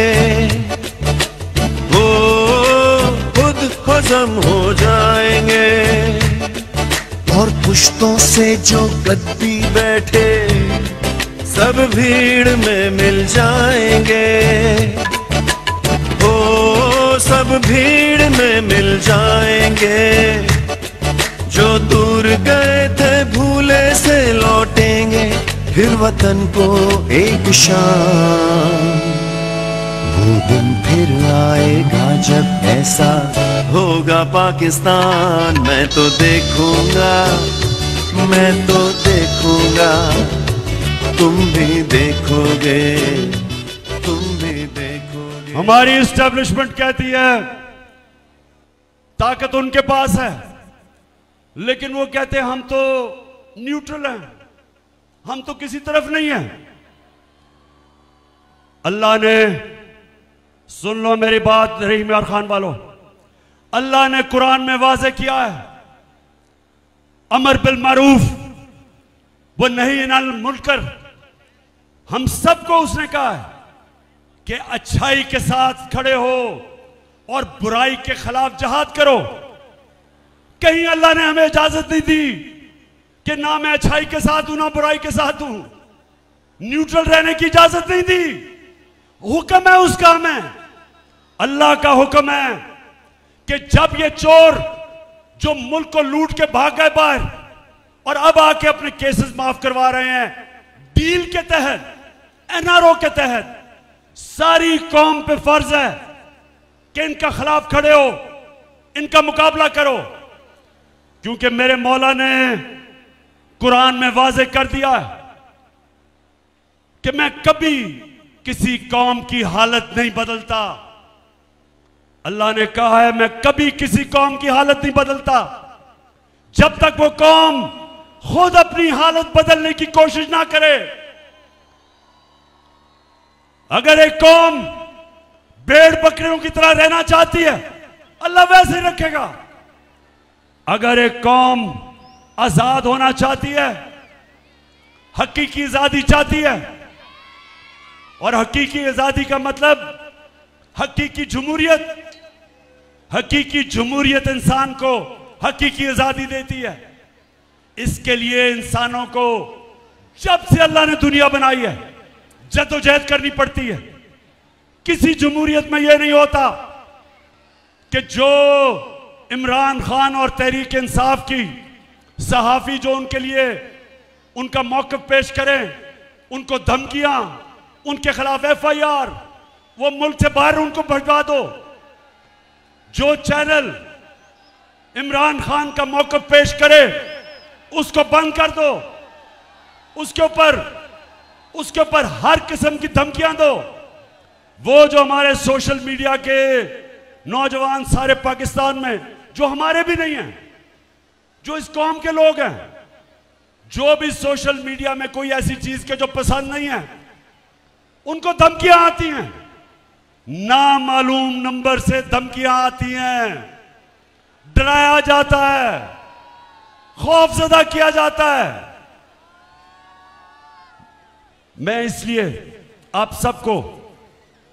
वो खुद हजम हो जाएंगे, और पुश्तों से जो गद्दी बैठे सब भीड़ में मिल जाएंगे, वो सब भीड़ में मिल जाएंगे। जो दूर गए थे भूले से लौटेंगे, फिर वतन को एक शाम। वो दिन फिर आएगा जब ऐसा होगा पाकिस्तान। मैं तो देखूंगा, मैं तो देखूंगा, तुम भी देखोगे, तुम भी देखोगे। हमारी एस्टेब्लिशमेंट कहती है ताकत उनके पास है, लेकिन वो कहते हैं हम तो न्यूट्रल हैं, हम तो किसी तरफ नहीं हैं। अल्लाह ने, सुन लो मेरी बात रहीम यार खान वालों, अल्लाह ने कुरान में वाज़े किया है, अमर बिल मारूफ वो नहीं अनिल मुनकर, हम सबको उसने कहा है कि अच्छाई के साथ खड़े हो और बुराई के खिलाफ जहाद करो। कहीं अल्लाह ने हमें इजाजत नहीं दी कि ना मैं अच्छाई के साथ हूं ना बुराई के साथ हूं, न्यूट्रल रहने की इजाजत नहीं दी। हुक्म है उसका, हमें अल्लाह का हुक्म है कि जब ये चोर जो मुल्क को लूट के भाग गए बाहर और अब आके अपने केसेस माफ करवा रहे हैं डील के तहत, एनआरओ के तहत, सारी कौम पे फर्ज है कि इनका खिलाफ खड़े हो, इनका मुकाबला करो, क्योंकि मेरे मौला ने कुरान में वाज़े कर दिया है कि मैं कभी किसी कौम की हालत नहीं बदलता। अल्लाह ने कहा है मैं कभी किसी कौम की हालत नहीं बदलता जब तक वो कौम खुद अपनी हालत बदलने की कोशिश ना करे। अगर एक कौम भेड़ बकरियों की तरह रहना चाहती है, अल्लाह वैसे ही रखेगा। अगर एक कौम आजाद होना चाहती है, हकीकी आजादी चाहती है, और हकीकी आजादी का मतलब हकीकी जमहूरियत। हकीकी जमहूरियत इंसान को हकीकी आजादी देती है। इसके लिए इंसानों को जब से अल्लाह ने दुनिया बनाई है जद्दोजहद करनी पड़ती है। किसी जमहूरियत में यह नहीं होता कि जो इमरान खान और तहरीक इंसाफ की सहाफी जो उनके लिए उनका मौक़िफ़ पेश करें, उनको धमकियां, उनके खिलाफ FIR, वो मुल्क से बाहर उनको भजवा दो। जो चैनल इमरान खान का मौक़िफ़ पेश करे उसको बंद कर दो, उसके ऊपर हर किस्म की धमकियां दो। वो जो हमारे सोशल मीडिया के नौजवान सारे पाकिस्तान में, जो हमारे भी नहीं हैं, जो इस कौम के लोग हैं, जो भी सोशल मीडिया में कोई ऐसी चीज के जो पसंद नहीं है, उनको धमकियां आती हैं, नामालूम नंबर से धमकियां आती हैं, डराया जाता है, खौफजदा किया जाता है। मैं इसलिए आप सबको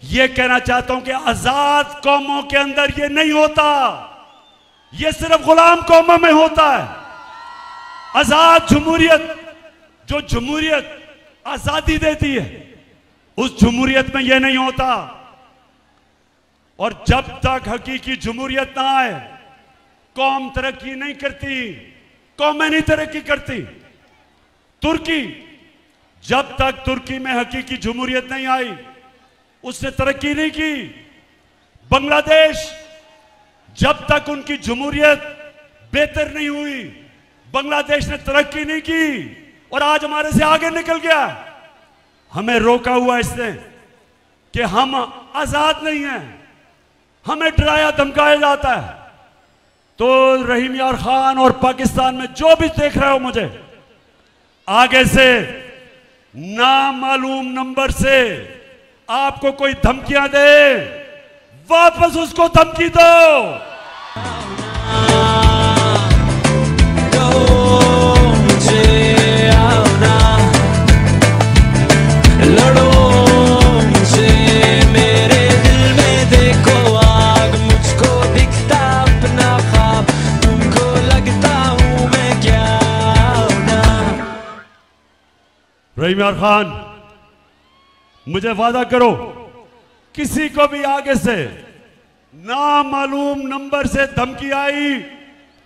यह कहना चाहता हूं कि आजाद कौमों के अंदर यह नहीं होता, यह सिर्फ गुलाम कौमों में होता है। आजाद जमहूरियत, जो जमहूरियत आजादी देती है, उस जमहूरियत में यह नहीं होता। और जब तक हकीकी जमहूरियत ना आए, कौम तरक्की नहीं करती, कौमें नहीं तरक्की करती। तुर्की, जब तक तुर्की में हकीकी जमहूरियत नहीं आई, उसने तरक्की नहीं की। बांग्लादेश, जब तक उनकी जमहूरियत बेहतर नहीं हुई, बांग्लादेश ने तरक्की नहीं की, और आज हमारे से आगे निकल गया। हमें रोका हुआ इसने कि हम आजाद नहीं हैं, हमें डराया धमकाया जाता है। तो रहीम यार खान और पाकिस्तान में जो भी देख रहे हो मुझे, आगे से नामालूम नंबर से आपको कोई धमकियां दे, वापस उसको धमकी दो। रहीम यार खान, मुझे वादा करो, किसी को भी आगे से नामालूम नंबर से धमकी आई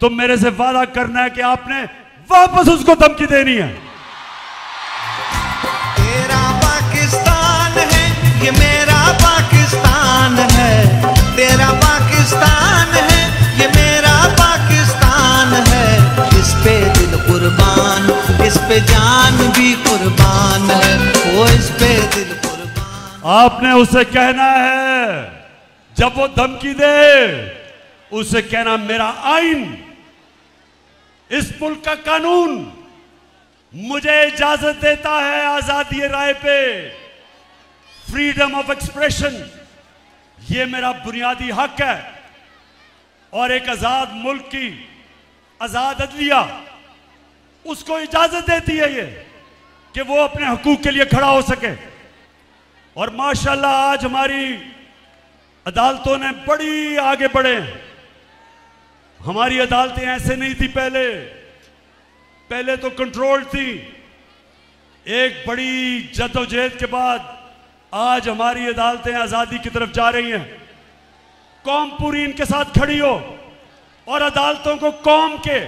तो मेरे से वादा करना है कि आपने वापस उसको धमकी देनी है। तेरा पाकिस्तान है, ये मेरा पाकिस्तान है। तेरा पाकिस्तान है, ये मेरा पाकिस्तान है। इस पे दिल कुर्बान, इस पे जान भी कुर्बान है। वो इस पे दिल कुर्बान। आपने उसे कहना है, जब वो धमकी दे, उसे कहना मेरा आइन, इस मुल्क का कानून मुझे इजाजत देता है आजादी राय पे, फ्रीडम ऑफ एक्सप्रेशन, ये मेरा बुनियादी हक है। और एक आजाद मुल्क की आजाद अदलिया उसको इजाजत देती है ये कि वो अपने हकूक के लिए खड़ा हो सके। और माशाल्लाह आज हमारी अदालतों ने बड़ी आगे बढ़े। हमारी अदालतें ऐसे नहीं थी पहले तो कंट्रोल थी। एक बड़ी जद्दोजहद के बाद आज हमारी अदालतें आजादी की तरफ जा रही हैं। कौम पूरी इनके साथ खड़ी हो और अदालतों को कौम के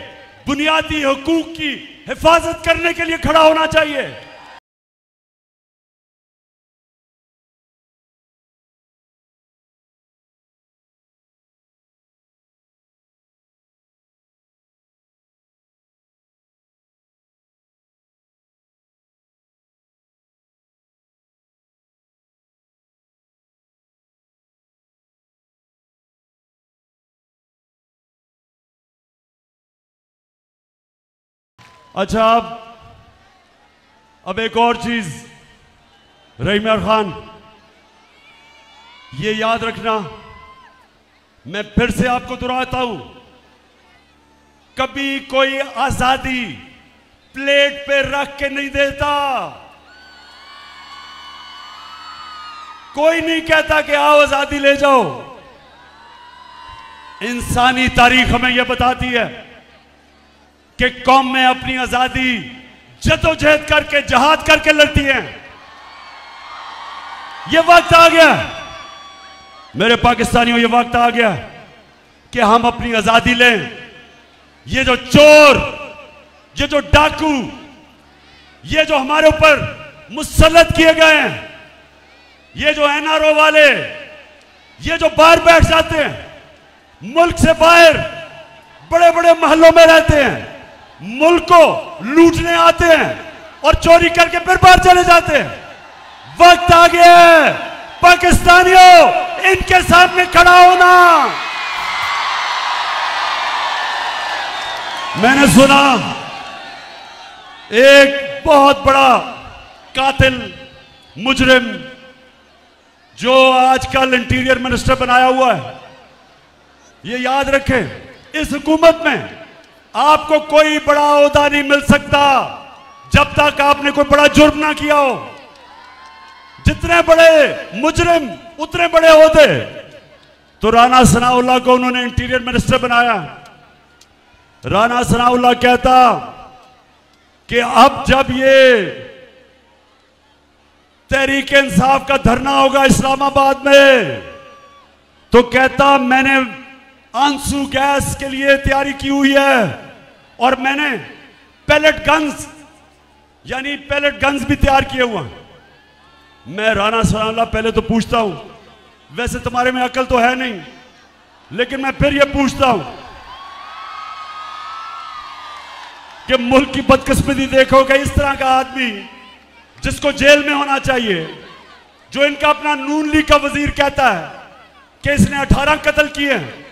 बुनियादी हकूक की हिफाजत करने के लिए खड़ा होना चाहिए। अच्छा, अब एक और चीज, रहीम यार खान, ये याद रखना, मैं फिर से आपको दोहराता हूं, कभी कोई आजादी प्लेट पे रख के नहीं देता। कोई नहीं कहता कि आओ आजादी ले जाओ। इंसानी तारीख हमें यह बताती है कि कौमें अपनी आजादी जदोजहद करके, जहाद करके लड़ती हैं। यह वक्त आ गया मेरे पाकिस्तानियों, यह वक्त आ गया कि हम अपनी आजादी लें। ये जो चोर, ये जो डाकू, ये जो हमारे ऊपर मुसल्लत किए गए हैं, ये जो एनआरओ वाले, ये जो बाहर बैठ जाते हैं, मुल्क से बाहर बड़े बड़े महलों में रहते हैं, मुल्क को लूटने आते हैं और चोरी करके फिर बाहर चले जाते हैं। वक्त आ गया है पाकिस्तानियों, इनके सामने खड़ा होना। मैंने सुना एक बहुत बड़ा कातिल मुजरिम जो आजकल इंटीरियर मिनिस्टर बनाया हुआ है, ये याद रखें, इस हुकूमत में आपको कोई बड़ा ओहदा नहीं मिल सकता जब तक आपने कोई बड़ा जुर्म ना किया हो। जितने बड़े मुजरिम उतने बड़े ओहदे। तो राना सनाउल्लाह को उन्होंने इंटीरियर मिनिस्टर बनाया। राना सनाउल्लाह कहता कि अब जब ये तहरीक इंसाफ का धरना होगा इस्लामाबाद में, तो कहता मैंने आंसू गैस के लिए तैयारी की हुई है और मैंने पैलेट गन्स यानी पैलेट गन्स भी तैयार किए हुए हैं। मैं राना सनाउल्लाह पहले तो पूछता हूं, वैसे तुम्हारे में अकल तो है नहीं, लेकिन मैं फिर यह पूछता हूं कि मुल्क की बदकिस्मती देखोगे, इस तरह का आदमी जिसको जेल में होना चाहिए, जो इनका अपना नून लीग का वजीर कहता है कि इसने 18 कत्ल किए हैं,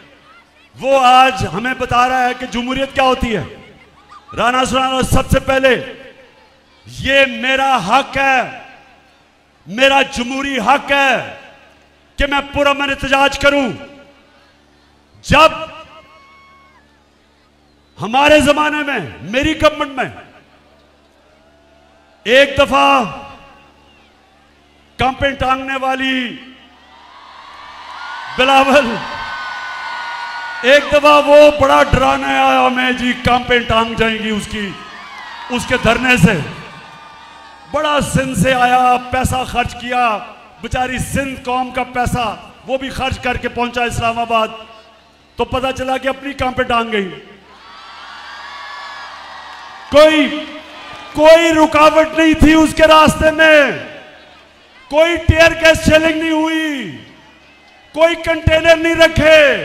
वो आज हमें बता रहा है कि जमहूरियत क्या होती है। राना सनाउल्लाह, सबसे पहले ये मेरा हक है, मेरा जमहूरी हक है कि मैं पुरअमन एहतजाज करूं। जब हमारे जमाने में, मेरी गवर्नमेंट में, एक दफा कांपे टांगने वाली बिलावल, एक दफा वो बड़ा डराने आया हमें जी, कांपे टांग जाएंगी उसके धरने से। बड़ा सिंध से आया, पैसा खर्च किया, बेचारी सिंध कौम का पैसा वो भी खर्च करके पहुंचा इस्लामाबाद, तो पता चला कि अपनी कांपे टांग गई। कोई रुकावट नहीं थी उसके रास्ते में, कोई टीयर गैस शेलिंग नहीं हुई, कोई कंटेनर नहीं रखे,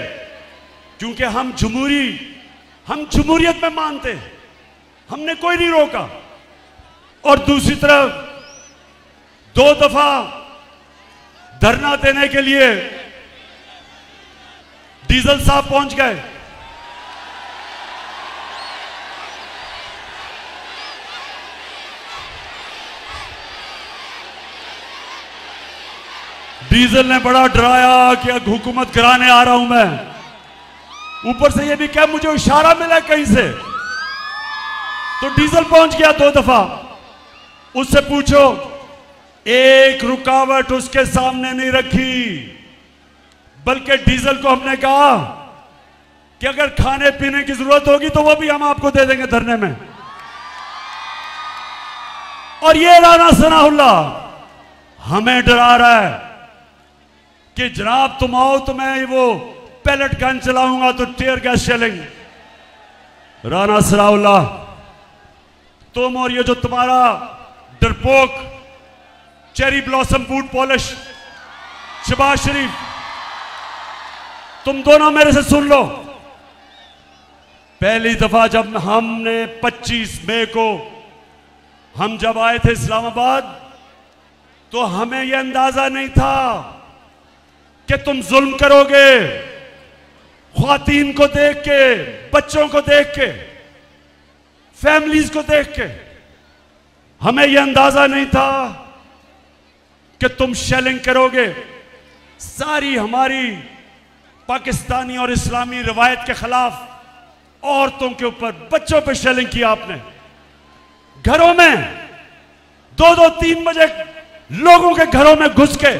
क्योंकि हम जमहूरियत में मानते हैं, हमने कोई नहीं रोका। और दूसरी तरफ 2 दफा धरना देने के लिए डीजल साहब पहुंच गए। डीजल ने बड़ा डराया कि हुकूमत गिराने आ रहा हूं मैं। ऊपर से ये भी क्या, मुझे इशारा मिला कहीं से, तो डीजल पहुंच गया 2 दफा। उससे पूछो, एक रुकावट उसके सामने नहीं रखी, बल्कि डीजल को हमने कहा कि अगर खाने पीने की जरूरत होगी तो वो भी हम आपको दे देंगे धरने में। और ये राना सनाउल्लाह हमें डरा रहा है कि जनाब तुम आओ तो मैं वो पैलेट गन चलाऊंगा तो tear gas shelling. Rana Sanaullah, तुम और ये जो तुम्हारा डरपोक cherry blossom boot polish Shahbaz Sharif, तुम दोनों मेरे से सुन लो। पहली दफा जब हमने 25 मई को हम जब आए थे इस्लामाबाद, तो हमें यह अंदाजा नहीं था कि तुम जुल्म करोगे, ख्वातीन को देख के, बच्चों को देख के, फैमिलीज को देख के। हमें यह अंदाजा नहीं था कि तुम शेलिंग करोगे। सारी हमारी पाकिस्तानी और इस्लामी रवायत के खिलाफ औरतों के ऊपर, बच्चों पर शेलिंग किया आपने। घरों में 2-2, 3 बजे लोगों के घरों में घुस के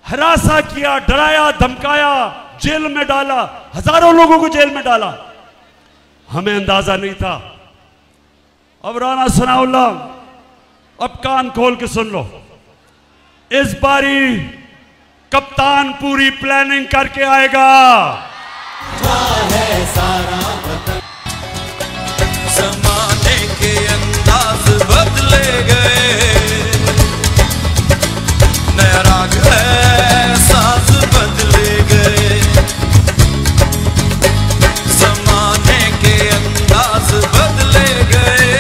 हरासा किया, डराया, धमकाया, जेल में डाला, हजारों लोगों को जेल में डाला। हमें अंदाजा नहीं था। अब राना सनाउल्लाह, अब कान खोल के सुन लो, इस बारी कप्तान पूरी प्लानिंग करके आएगा। ज़माने के अंदाज बदले गए, नया राग है, साज बदले गए। ज़माने के अंदाज बदले गए,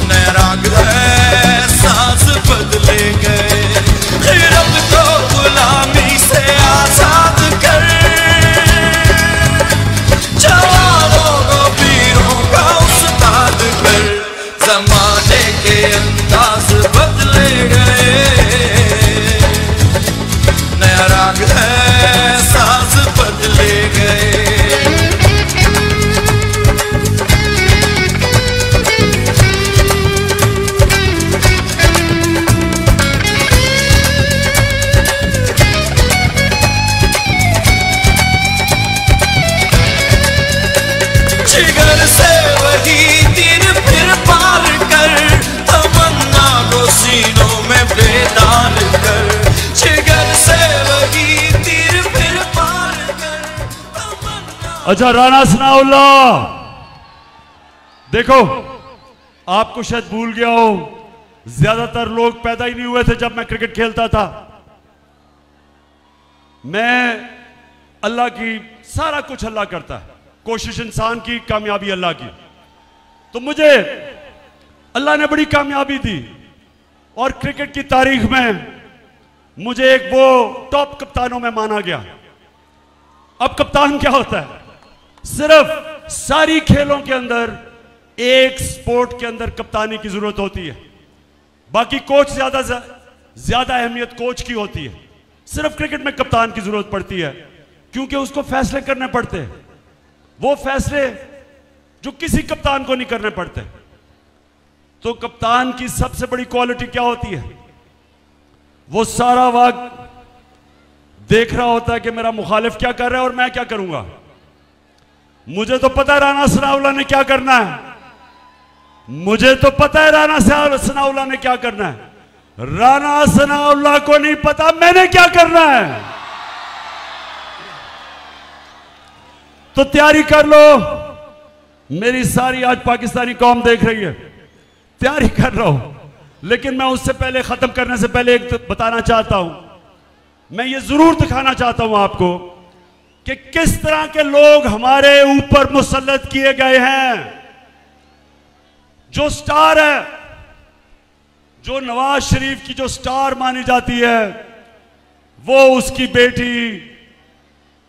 नया राग है, साज बदले गए। गिरफ्त को गुलामी से आजाद कर, जवानों को वीरों का उस्ताद कर। ज़माने के अंदाज बदले गए, नया राग है, साज बदले गए। जिगर से वही तीर फिर पार कर, तमन्ना को सीनों में बेदान कर। जिगर से वही तीर फिर पार कर, तमन्ना। अच्छा राना सनाउल्लाह, देखो आपको शायद भूल गया हो, ज्यादातर लोग पैदा ही नहीं हुए थे जब मैं क्रिकेट खेलता था। मैं अल्लाह की, सारा कुछ अल्लाह करता है, कोशिश इंसान की, कामयाबी अल्लाह की। तो मुझे अल्लाह ने बड़ी कामयाबी दी और क्रिकेट की तारीख में मुझे एक वो टॉप कप्तानों में माना गया। अब कप्तान क्या होता है? सिर्फ सारी खेलों के अंदर एक स्पोर्ट के अंदर कप्तानी की जरूरत होती है, बाकी कोच ज्यादा अहमियत कोच की होती है। सिर्फ क्रिकेट में कप्तान की जरूरत पड़ती है, क्योंकि उसको फैसले करने पड़ते हैं, वो फैसले जो किसी कप्तान को नहीं करने पड़ते। तो कप्तान की सबसे बड़ी क्वालिटी क्या होती है? वो सारा वक्त देख रहा होता है कि मेरा मुखालिफ क्या कर रहा है और मैं क्या करूंगा। मुझे तो पता है राना सनाउल्लाह ने क्या करना है, मुझे तो पता है राना सनाउल्लाह ने क्या करना है। राना सनाउल्लाह को नहीं पता मैंने क्या करना है। तो तैयारी कर लो, मेरी सारी आज पाकिस्तानी कौम देख रही है, तैयारी कर लो। लेकिन मैं उससे पहले, खत्म करने से पहले एक तो बताना चाहता हूं, मैं ये जरूर दिखाना चाहता हूं आपको कि किस तरह के लोग हमारे ऊपर मुसल्लत किए गए हैं। जो स्टार है, जो नवाज शरीफ की जो स्टार मानी जाती है, वो उसकी बेटी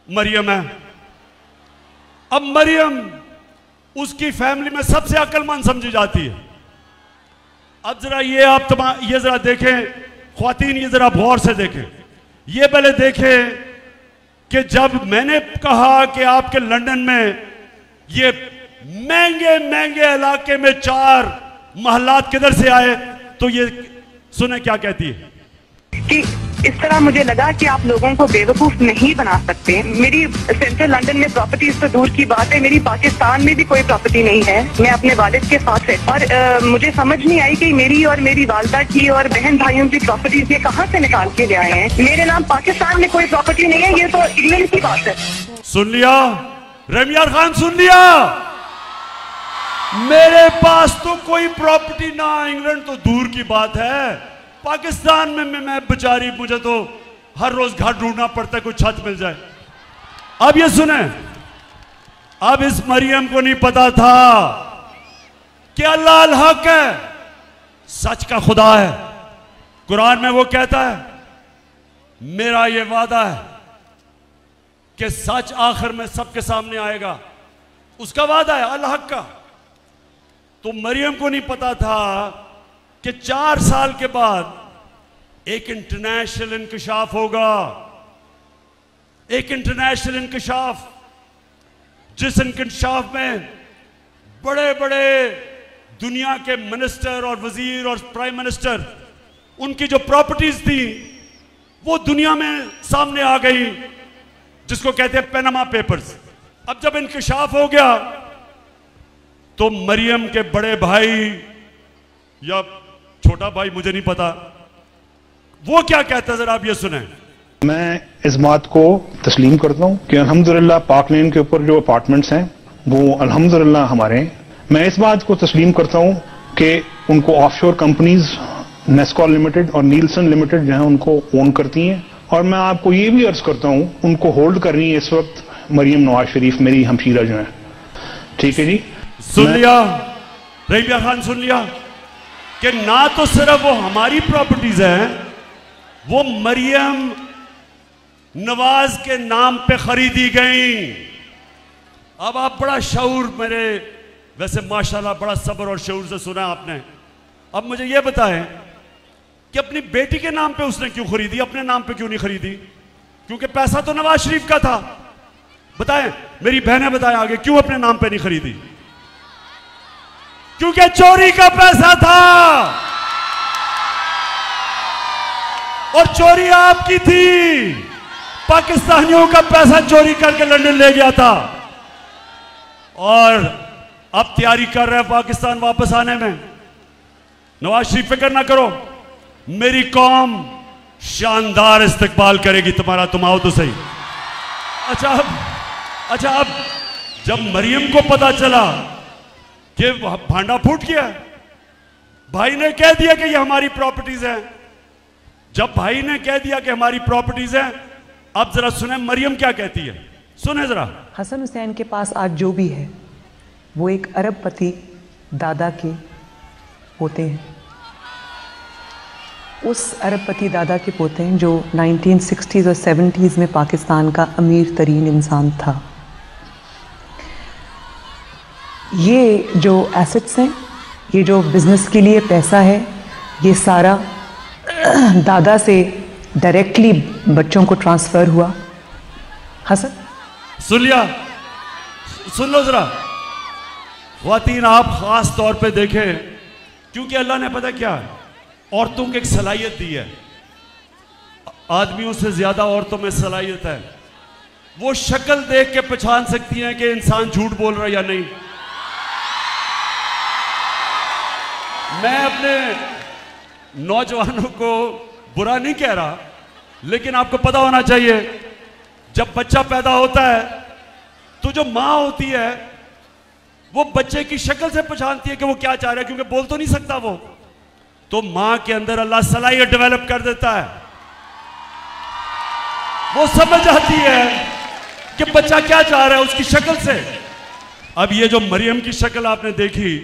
मरियम है। अब मरियम उसकी फैमिली में सबसे अक्लमंद समझी जाती है। अब जरा ये आप ये जरा देखें ख्वातीन, ये जरा गौर से देखें, ये पहले देखें कि जब मैंने कहा कि आपके लंदन में ये महंगे महंगे इलाके में 4 महलात किधर से आए, तो ये सुने क्या कहती है कि इस तरह मुझे लगा कि आप लोगों को बेवकूफ नहीं बना सकते। मेरी सेंट्रल लंदन में प्रॉपर्टीज तो दूर की बात है, मेरी पाकिस्तान में भी कोई प्रॉपर्टी नहीं है। मैं अपने वालिद के साथ है और मुझे समझ नहीं आई कि मेरी और मेरी वालदा की और बहन भाइयों की प्रॉपर्टीज ये कहाँ से निकाल के ले आए हैं। मेरे नाम पाकिस्तान में कोई प्रॉपर्टी नहीं है, ये तो इंग्लैंड की बात है। सुन लिया रमियार खान, सुन लिया, मेरे पास तो कोई प्रॉपर्टी ना, इंग्लैंड तो दूर की बात है, पाकिस्तान में मैं बेचारी, मुझे तो हर रोज घर ढूंढना पड़ता है कोई छत मिल जाए। अब ये सुने, अब इस मरियम को नहीं पता था कि अल्लाह अल हक है, सच का खुदा है। कुरान में वो कहता है, मेरा ये वादा है कि सच आखिर में सबके सामने आएगा, उसका वादा है अल हक का। तो मरियम को नहीं पता था कि 4 साल के बाद एक इंटरनेशनल इंकशाफ होगा, एक इंटरनेशनल इंकशाफ, जिस इंकशाफ में बड़े बड़े दुनिया के मिनिस्टर और वजीर और प्राइम मिनिस्टर, उनकी जो प्रॉपर्टीज थी वो दुनिया में सामने आ गई, जिसको कहते हैं पैनामा पेपर्स। अब जब इंकशाफ हो गया तो मरियम के बड़े भाई या छोटा भाई, मुझे नहीं पता, वो क्या कहता है, जरा आप ये सुने। मैं इस बात को तस्लीम करता हूँ कि अल्हम्दुलिल्लाह पाक लेन के ऊपर जो अपार्टमेंट्स हैं वो अल्हम्दुलिल्लाह हमारे हैं। मैं इस बात को तस्लीम करता हूँ कि उनको ऑफशोर कंपनीज नेस्कॉल लिमिटेड और नीलसन लिमिटेड जो है उनको ओन करती हैं, और मैं आपको ये भी अर्ज करता हूँ उनको होल्ड कर रही है इस वक्त मरियम नवाज शरीफ, मेरी हमशीरा जो है। ठीक है जी, सुन लिया रहीबिया खान, सुन लिया कि ना तो सिर्फ वो हमारी प्रॉपर्टीज हैं, वो मरियम नवाज के नाम पे खरीदी गई। अब आप बड़ा शऊर, मेरे वैसे माशाल्लाह बड़ा सब्र और शऊर से सुना आपने। अब मुझे ये बताएं कि अपनी बेटी के नाम पे उसने क्यों खरीदी, अपने नाम पे क्यों नहीं खरीदी? क्योंकि पैसा तो नवाज शरीफ का था। बताएं, मेरी बहनें बताएं आगे, क्यों अपने नाम पे नहीं खरीदी? क्योंकि चोरी का पैसा था, और चोरी आपकी थी। पाकिस्तानियों का पैसा चोरी करके लंदन ले गया था, और अब तैयारी कर रहे हैं पाकिस्तान वापस आने में। नवाज शरीफ फिक्र ना करो, मेरी कौम शानदार इस्तकबाल करेगी तुम्हारा, तुम आओ तो सही। अच्छा अब जब मरियम को पता चला कि भांडा फूट गया, भाई ने कह दिया कि ये हमारी प्रॉपर्टीज है। जब भाई ने कह दिया कि हमारी प्रॉपर्टीज है, अब जरा सुने मरियम क्या कहती है, सुने जरा। हसन हुसैन के पास आज जो भी है वो एक अरबपति दादा के पोते हैं। उस अरबपति दादा के पोते हैं जो 1960s और 70s में पाकिस्तान का अमीर तरीन इंसान था। ये जो एसेट्स हैं, ये जो बिजनेस के लिए पैसा है, ये सारा दादा से डायरेक्टली बच्चों को ट्रांसफर हुआ। हसन सुन लिया, सुन लो जरा ख्वातीन, आप खास तौर पे देखें, क्योंकि अल्लाह ने पता क्या औरतों को एक सलाहियत दी है, आदमियों से ज्यादा औरतों में सलाहियत है। वो शक्ल देख के पहचान सकती हैं कि इंसान झूठ बोल रहा है या नहीं। मैं अपने नौजवानों को बुरा नहीं कह रहा, लेकिन आपको पता होना चाहिए जब बच्चा पैदा होता है तो जो माँ होती है वो बच्चे की शक्ल से पहचानती है कि वो क्या चाह रहा है, क्योंकि बोल तो नहीं सकता वो। तो माँ के अंदर अल्लाह सलाहियत डेवलप कर देता है, वो समझ आती है कि बच्चा क्या चाह रहा है उसकी शक्ल से। अब ये जो मरियम की शक्ल आपने देखी,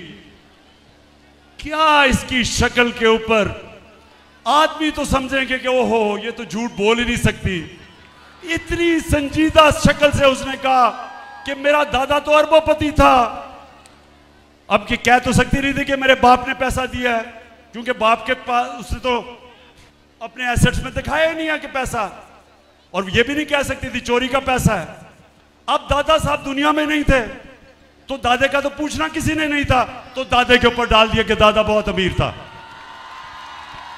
क्या इसकी शक्ल के ऊपर आदमी तो समझेंगे कि ओहो ये तो झूठ बोल ही नहीं सकती। इतनी संजीदा शक्ल से उसने कहा कि मेरा दादा तो अरबोपति था। अब कि कह तो सकती नहीं थी कि मेरे बाप ने पैसा दिया है, क्योंकि बाप के पास उसने तो अपने एसेट्स में दिखाया ही नहीं है कि पैसा, और ये भी नहीं कह सकती थी चोरी का पैसा है। अब दादा साहब दुनिया में नहीं थे तो दादे का तो पूछना किसी ने नहीं था, तो दादे के ऊपर डाल दिया कि दादा बहुत अमीर था।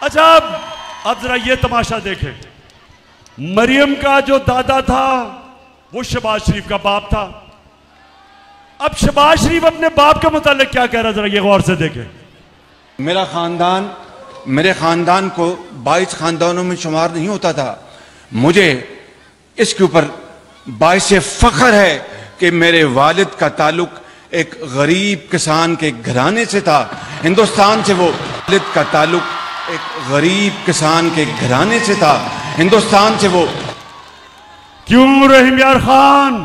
अच्छा अब जरा ये तमाशा देखें, मरियम का जो दादा था वो शहबाज शरीफ का बाप था। अब शहबाज शरीफ अपने बाप के मुतालिक क्या कह रहा है, जरा ये गौर से देखें। मेरे खानदान को 22 खानदानों में शुमार नहीं होता था। मुझे इसके ऊपर बाइस फख्र है कि मेरे वालिद का ताल्लुक एक गरीब किसान के घराने से था। हिंदुस्तान से वो वालिद का ताल्लुक एक गरीब किसान के घराने से था। हिंदुस्तान से वो क्यों रहीम यार खान,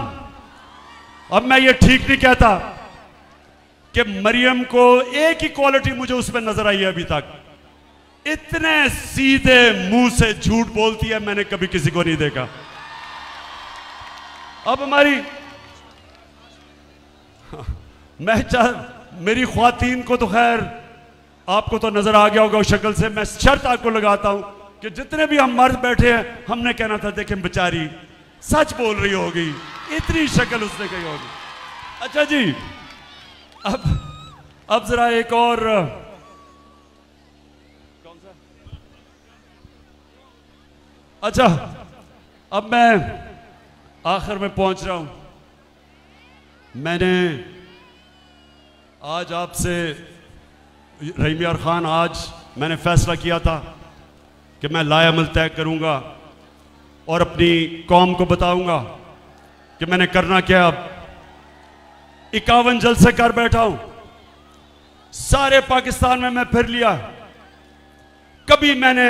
अब मैं ये ठीक नहीं कहता कि मरियम को एक ही क्वालिटी मुझे उसमें नजर आई है अभी तक, इतने सीधे मुंह से झूठ बोलती है मैंने कभी किसी को नहीं देखा। अब हमारी मेरी ख्वातीन को तो खैर आपको तो नजर आ गया होगा उस शक्ल से। मैं शर्त आपको लगाता हूं कि जितने भी हम मर्द बैठे हैं हमने कहना था देखें बेचारी सच बोल रही होगी, इतनी शक्ल उसने कही होगी। अच्छा जी, अब जरा एक और अच्छा, अब मैं आखिर में पहुंच रहा हूं। मैंने आज आपसे, रहीम यार खान, आज मैंने फैसला किया था कि मैं लायामल तय करूंगा और अपनी कौम को बताऊंगा कि मैंने करना क्या। अब 51 जलसे कर बैठा हूं, सारे पाकिस्तान में मैं फिर लिया। कभी मैंने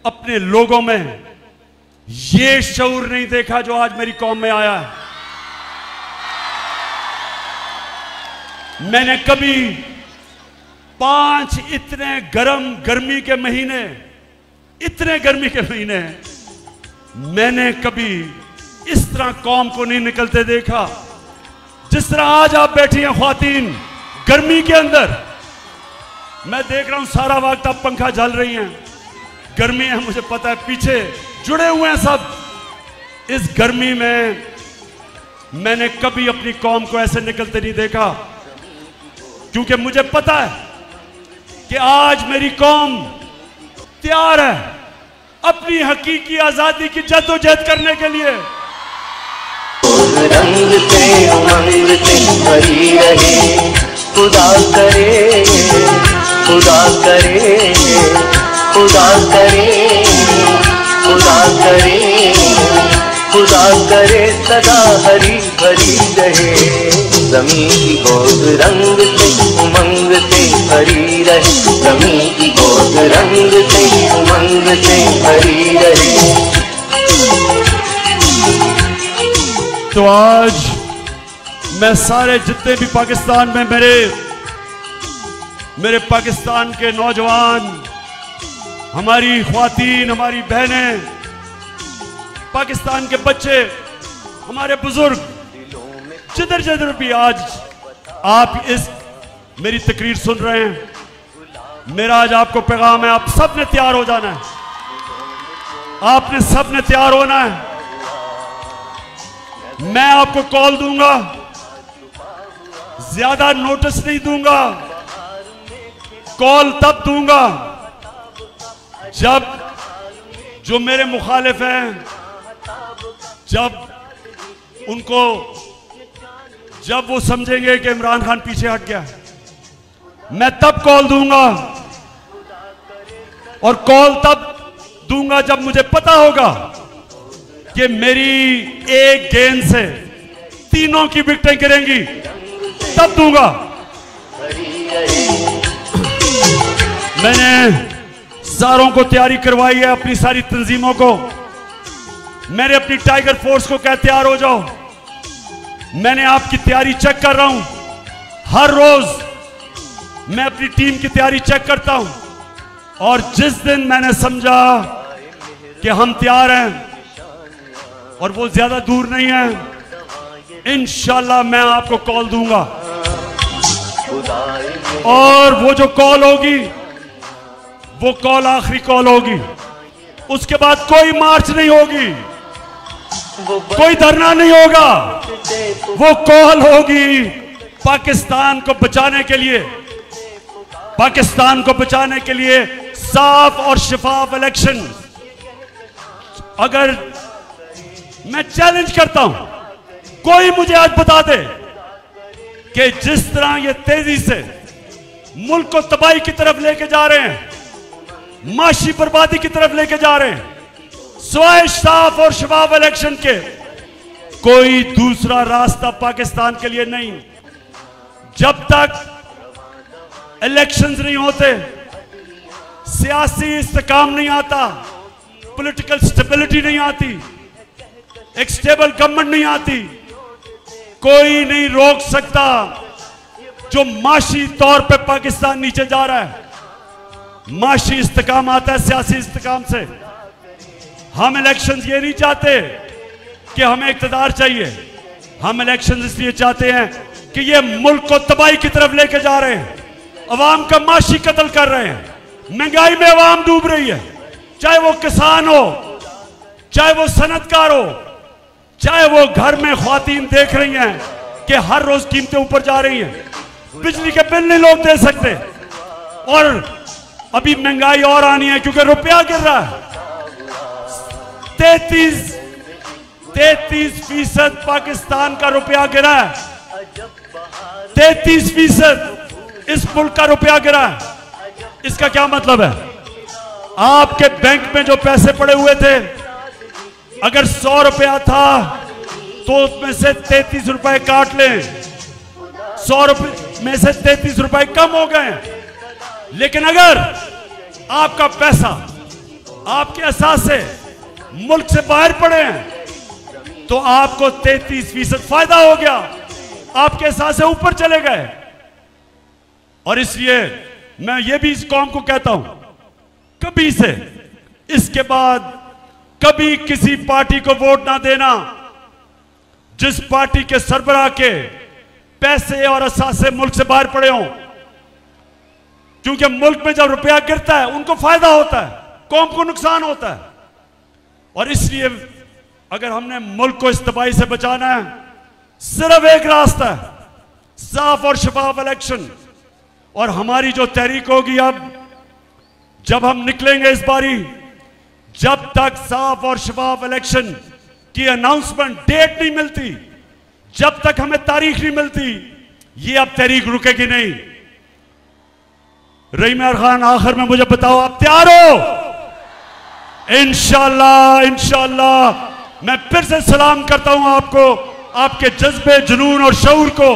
अपने लोगों में ये शऊर नहीं देखा जो आज मेरी कौम में आया है। मैंने कभी 5 इतने गर्मी के महीने, इतने गर्मी के महीने मैंने कभी इस तरह कौम को नहीं निकलते देखा जिस तरह आज आप बैठी हैं ख्वातीन गर्मी के अंदर। मैं देख रहा हूं सारा वक्त आप पंखा झल रही हैं, गर्मी है, मुझे पता है, पीछे जुड़े हुए हैं सब। इस गर्मी में मैंने कभी अपनी कौम को ऐसे निकलते नहीं देखा, क्योंकि मुझे पता है कि आज मेरी कौम तैयार है अपनी हकीकी आजादी की जद्दोजहद करने के लिए। रंग से उमंग से भरी रहे, खुदा करे, खुदा करे, खुदा करे, खुदा करे, खुदा करे, सदा हरी भरी रहे। ज़मीं की गोद रंग से उमंग से भरी रहे, ज़मीं की गोद रंग से उमंग से भरी रहे। तो आज मैं सारे जितने भी पाकिस्तान में मेरे पाकिस्तान के नौजवान, हमारी ख्वातीन, हमारी बहनें, पाकिस्तान के बच्चे, हमारे बुजुर्ग, जिधर जिधर भी आज आप इस मेरी तकरीर सुन रहे हैं, मेरा आज आपको पैगाम है, आप सब ने तैयार हो जाना है, आपने सब ने तैयार होना है। मैं आपको कॉल दूंगा, ज्यादा नोटिस नहीं दूंगा, कॉल तब दूंगा जब जो मेरे मुखालिफ हैं, जब वो समझेंगे कि इमरान खान पीछे हट गया, मैं तब कॉल दूंगा। और कॉल तब दूंगा जब मुझे पता होगा कि मेरी एक गेंद से तीनों की विकेटें गिरेंगी, तब दूंगा। मैंने सारों को तैयारी करवाई है, अपनी सारी तंजीमों को। मैंने अपनी टाइगर फोर्स को कहा तैयार हो जाओ। मैंने आपकी तैयारी चेक कर रहा हूं, हर रोज मैं अपनी टीम की तैयारी चेक करता हूं, और जिस दिन मैंने समझा कि हम तैयार हैं और वो ज्यादा दूर नहीं है, इंशाल्लाह मैं आपको कॉल दूंगा। और वो जो कॉल होगी, वो कॉल आखिरी कॉल होगी। उसके बाद कोई मार्च नहीं होगी, कोई धरना नहीं होगा। वो कॉल होगी पाकिस्तान को बचाने के लिए, पाकिस्तान को बचाने के लिए साफ और शफाफ इलेक्शन। अगर मैं चैलेंज करता हूं, कोई मुझे आज बता दे कि जिस तरह ये तेजी से मुल्क को तबाही की तरफ लेके जा रहे हैं, माशी बर्बादी की तरफ लेके जा रहे हैं, सिवाय साफ और शफाफ इलेक्शन के कोई दूसरा रास्ता पाकिस्तान के लिए नहीं। जब तक इलेक्शंस नहीं होते, सियासी इस्तेकाम नहीं आता, पॉलिटिकल स्टेबिलिटी नहीं आती, एक स्टेबल गवर्नमेंट नहीं आती, कोई नहीं रोक सकता जो माशी तौर पे पाकिस्तान नीचे जा रहा है। माशी इस्तेकाम आता है सियासी इस्तेकाम से। हम इलेक्शंस ये नहीं चाहते कि हमें इक़्तिदार चाहिए, हम इलेक्शंस इसलिए चाहते हैं कि ये मुल्क को तबाही की तरफ लेके जा रहे हैं, अवाम का माशी कत्ल कर रहे हैं, महंगाई में अवाम डूब रही है, चाहे वो किसान हो, चाहे वो सनतकार हो, चाहे वो घर में ख्वातीन देख रही हैं कि हर रोज कीमतें ऊपर जा रही हैं, बिजली के बिल नहीं लोग दे सकते, और अभी महंगाई और आनी है क्योंकि रुपया गिर रहा है। 33% पाकिस्तान का रुपया गिरा है, 33% इस मुल्क का रुपया गिरा है। इसका क्या मतलब है? आपके बैंक में जो पैसे पड़े हुए थे, अगर 100 रुपया था तो उसमें से 33 रुपए काट लें, 100 रुपए में से 33 रुपए कम हो गए। लेकिन अगर आपका पैसा, आपके असासे मुल्क से बाहर पड़े हैं तो आपको 33% फायदा हो गया, आपके असासे ऊपर चले गए। और इसलिए मैं ये भी इस कौम को कहता हूं, कभी से इसके बाद कभी किसी पार्टी को वोट ना देना जिस पार्टी के सरबराह के पैसे और असासे मुल्क से बाहर पड़े हों, क्योंकि मुल्क में जब रुपया गिरता है उनको फायदा होता है, कौम को नुकसान होता है। और इसलिए अगर हमने मुल्क को इस तबाही से बचाना है, सिर्फ एक रास्ता है, साफ और शफाफ इलेक्शन। और हमारी जो तहरीक होगी, अब जब हम निकलेंगे इस बारी, जब तक साफ और शफाफ इलेक्शन की अनाउंसमेंट डेट नहीं मिलती, जब तक हमें तारीख नहीं मिलती, ये अब तहरीक रुकेगी नहीं। रहीम यार खान, आखिर में मुझे बताओ, आप तैयार हो? इंशाअल्लाह, इंशाअल्लाह। मैं फिर से सलाम करता हूं आपको, आपके जज्बे, जुनून और शऊर को।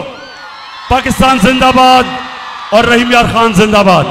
पाकिस्तान जिंदाबाद और रहीम यार खान जिंदाबाद।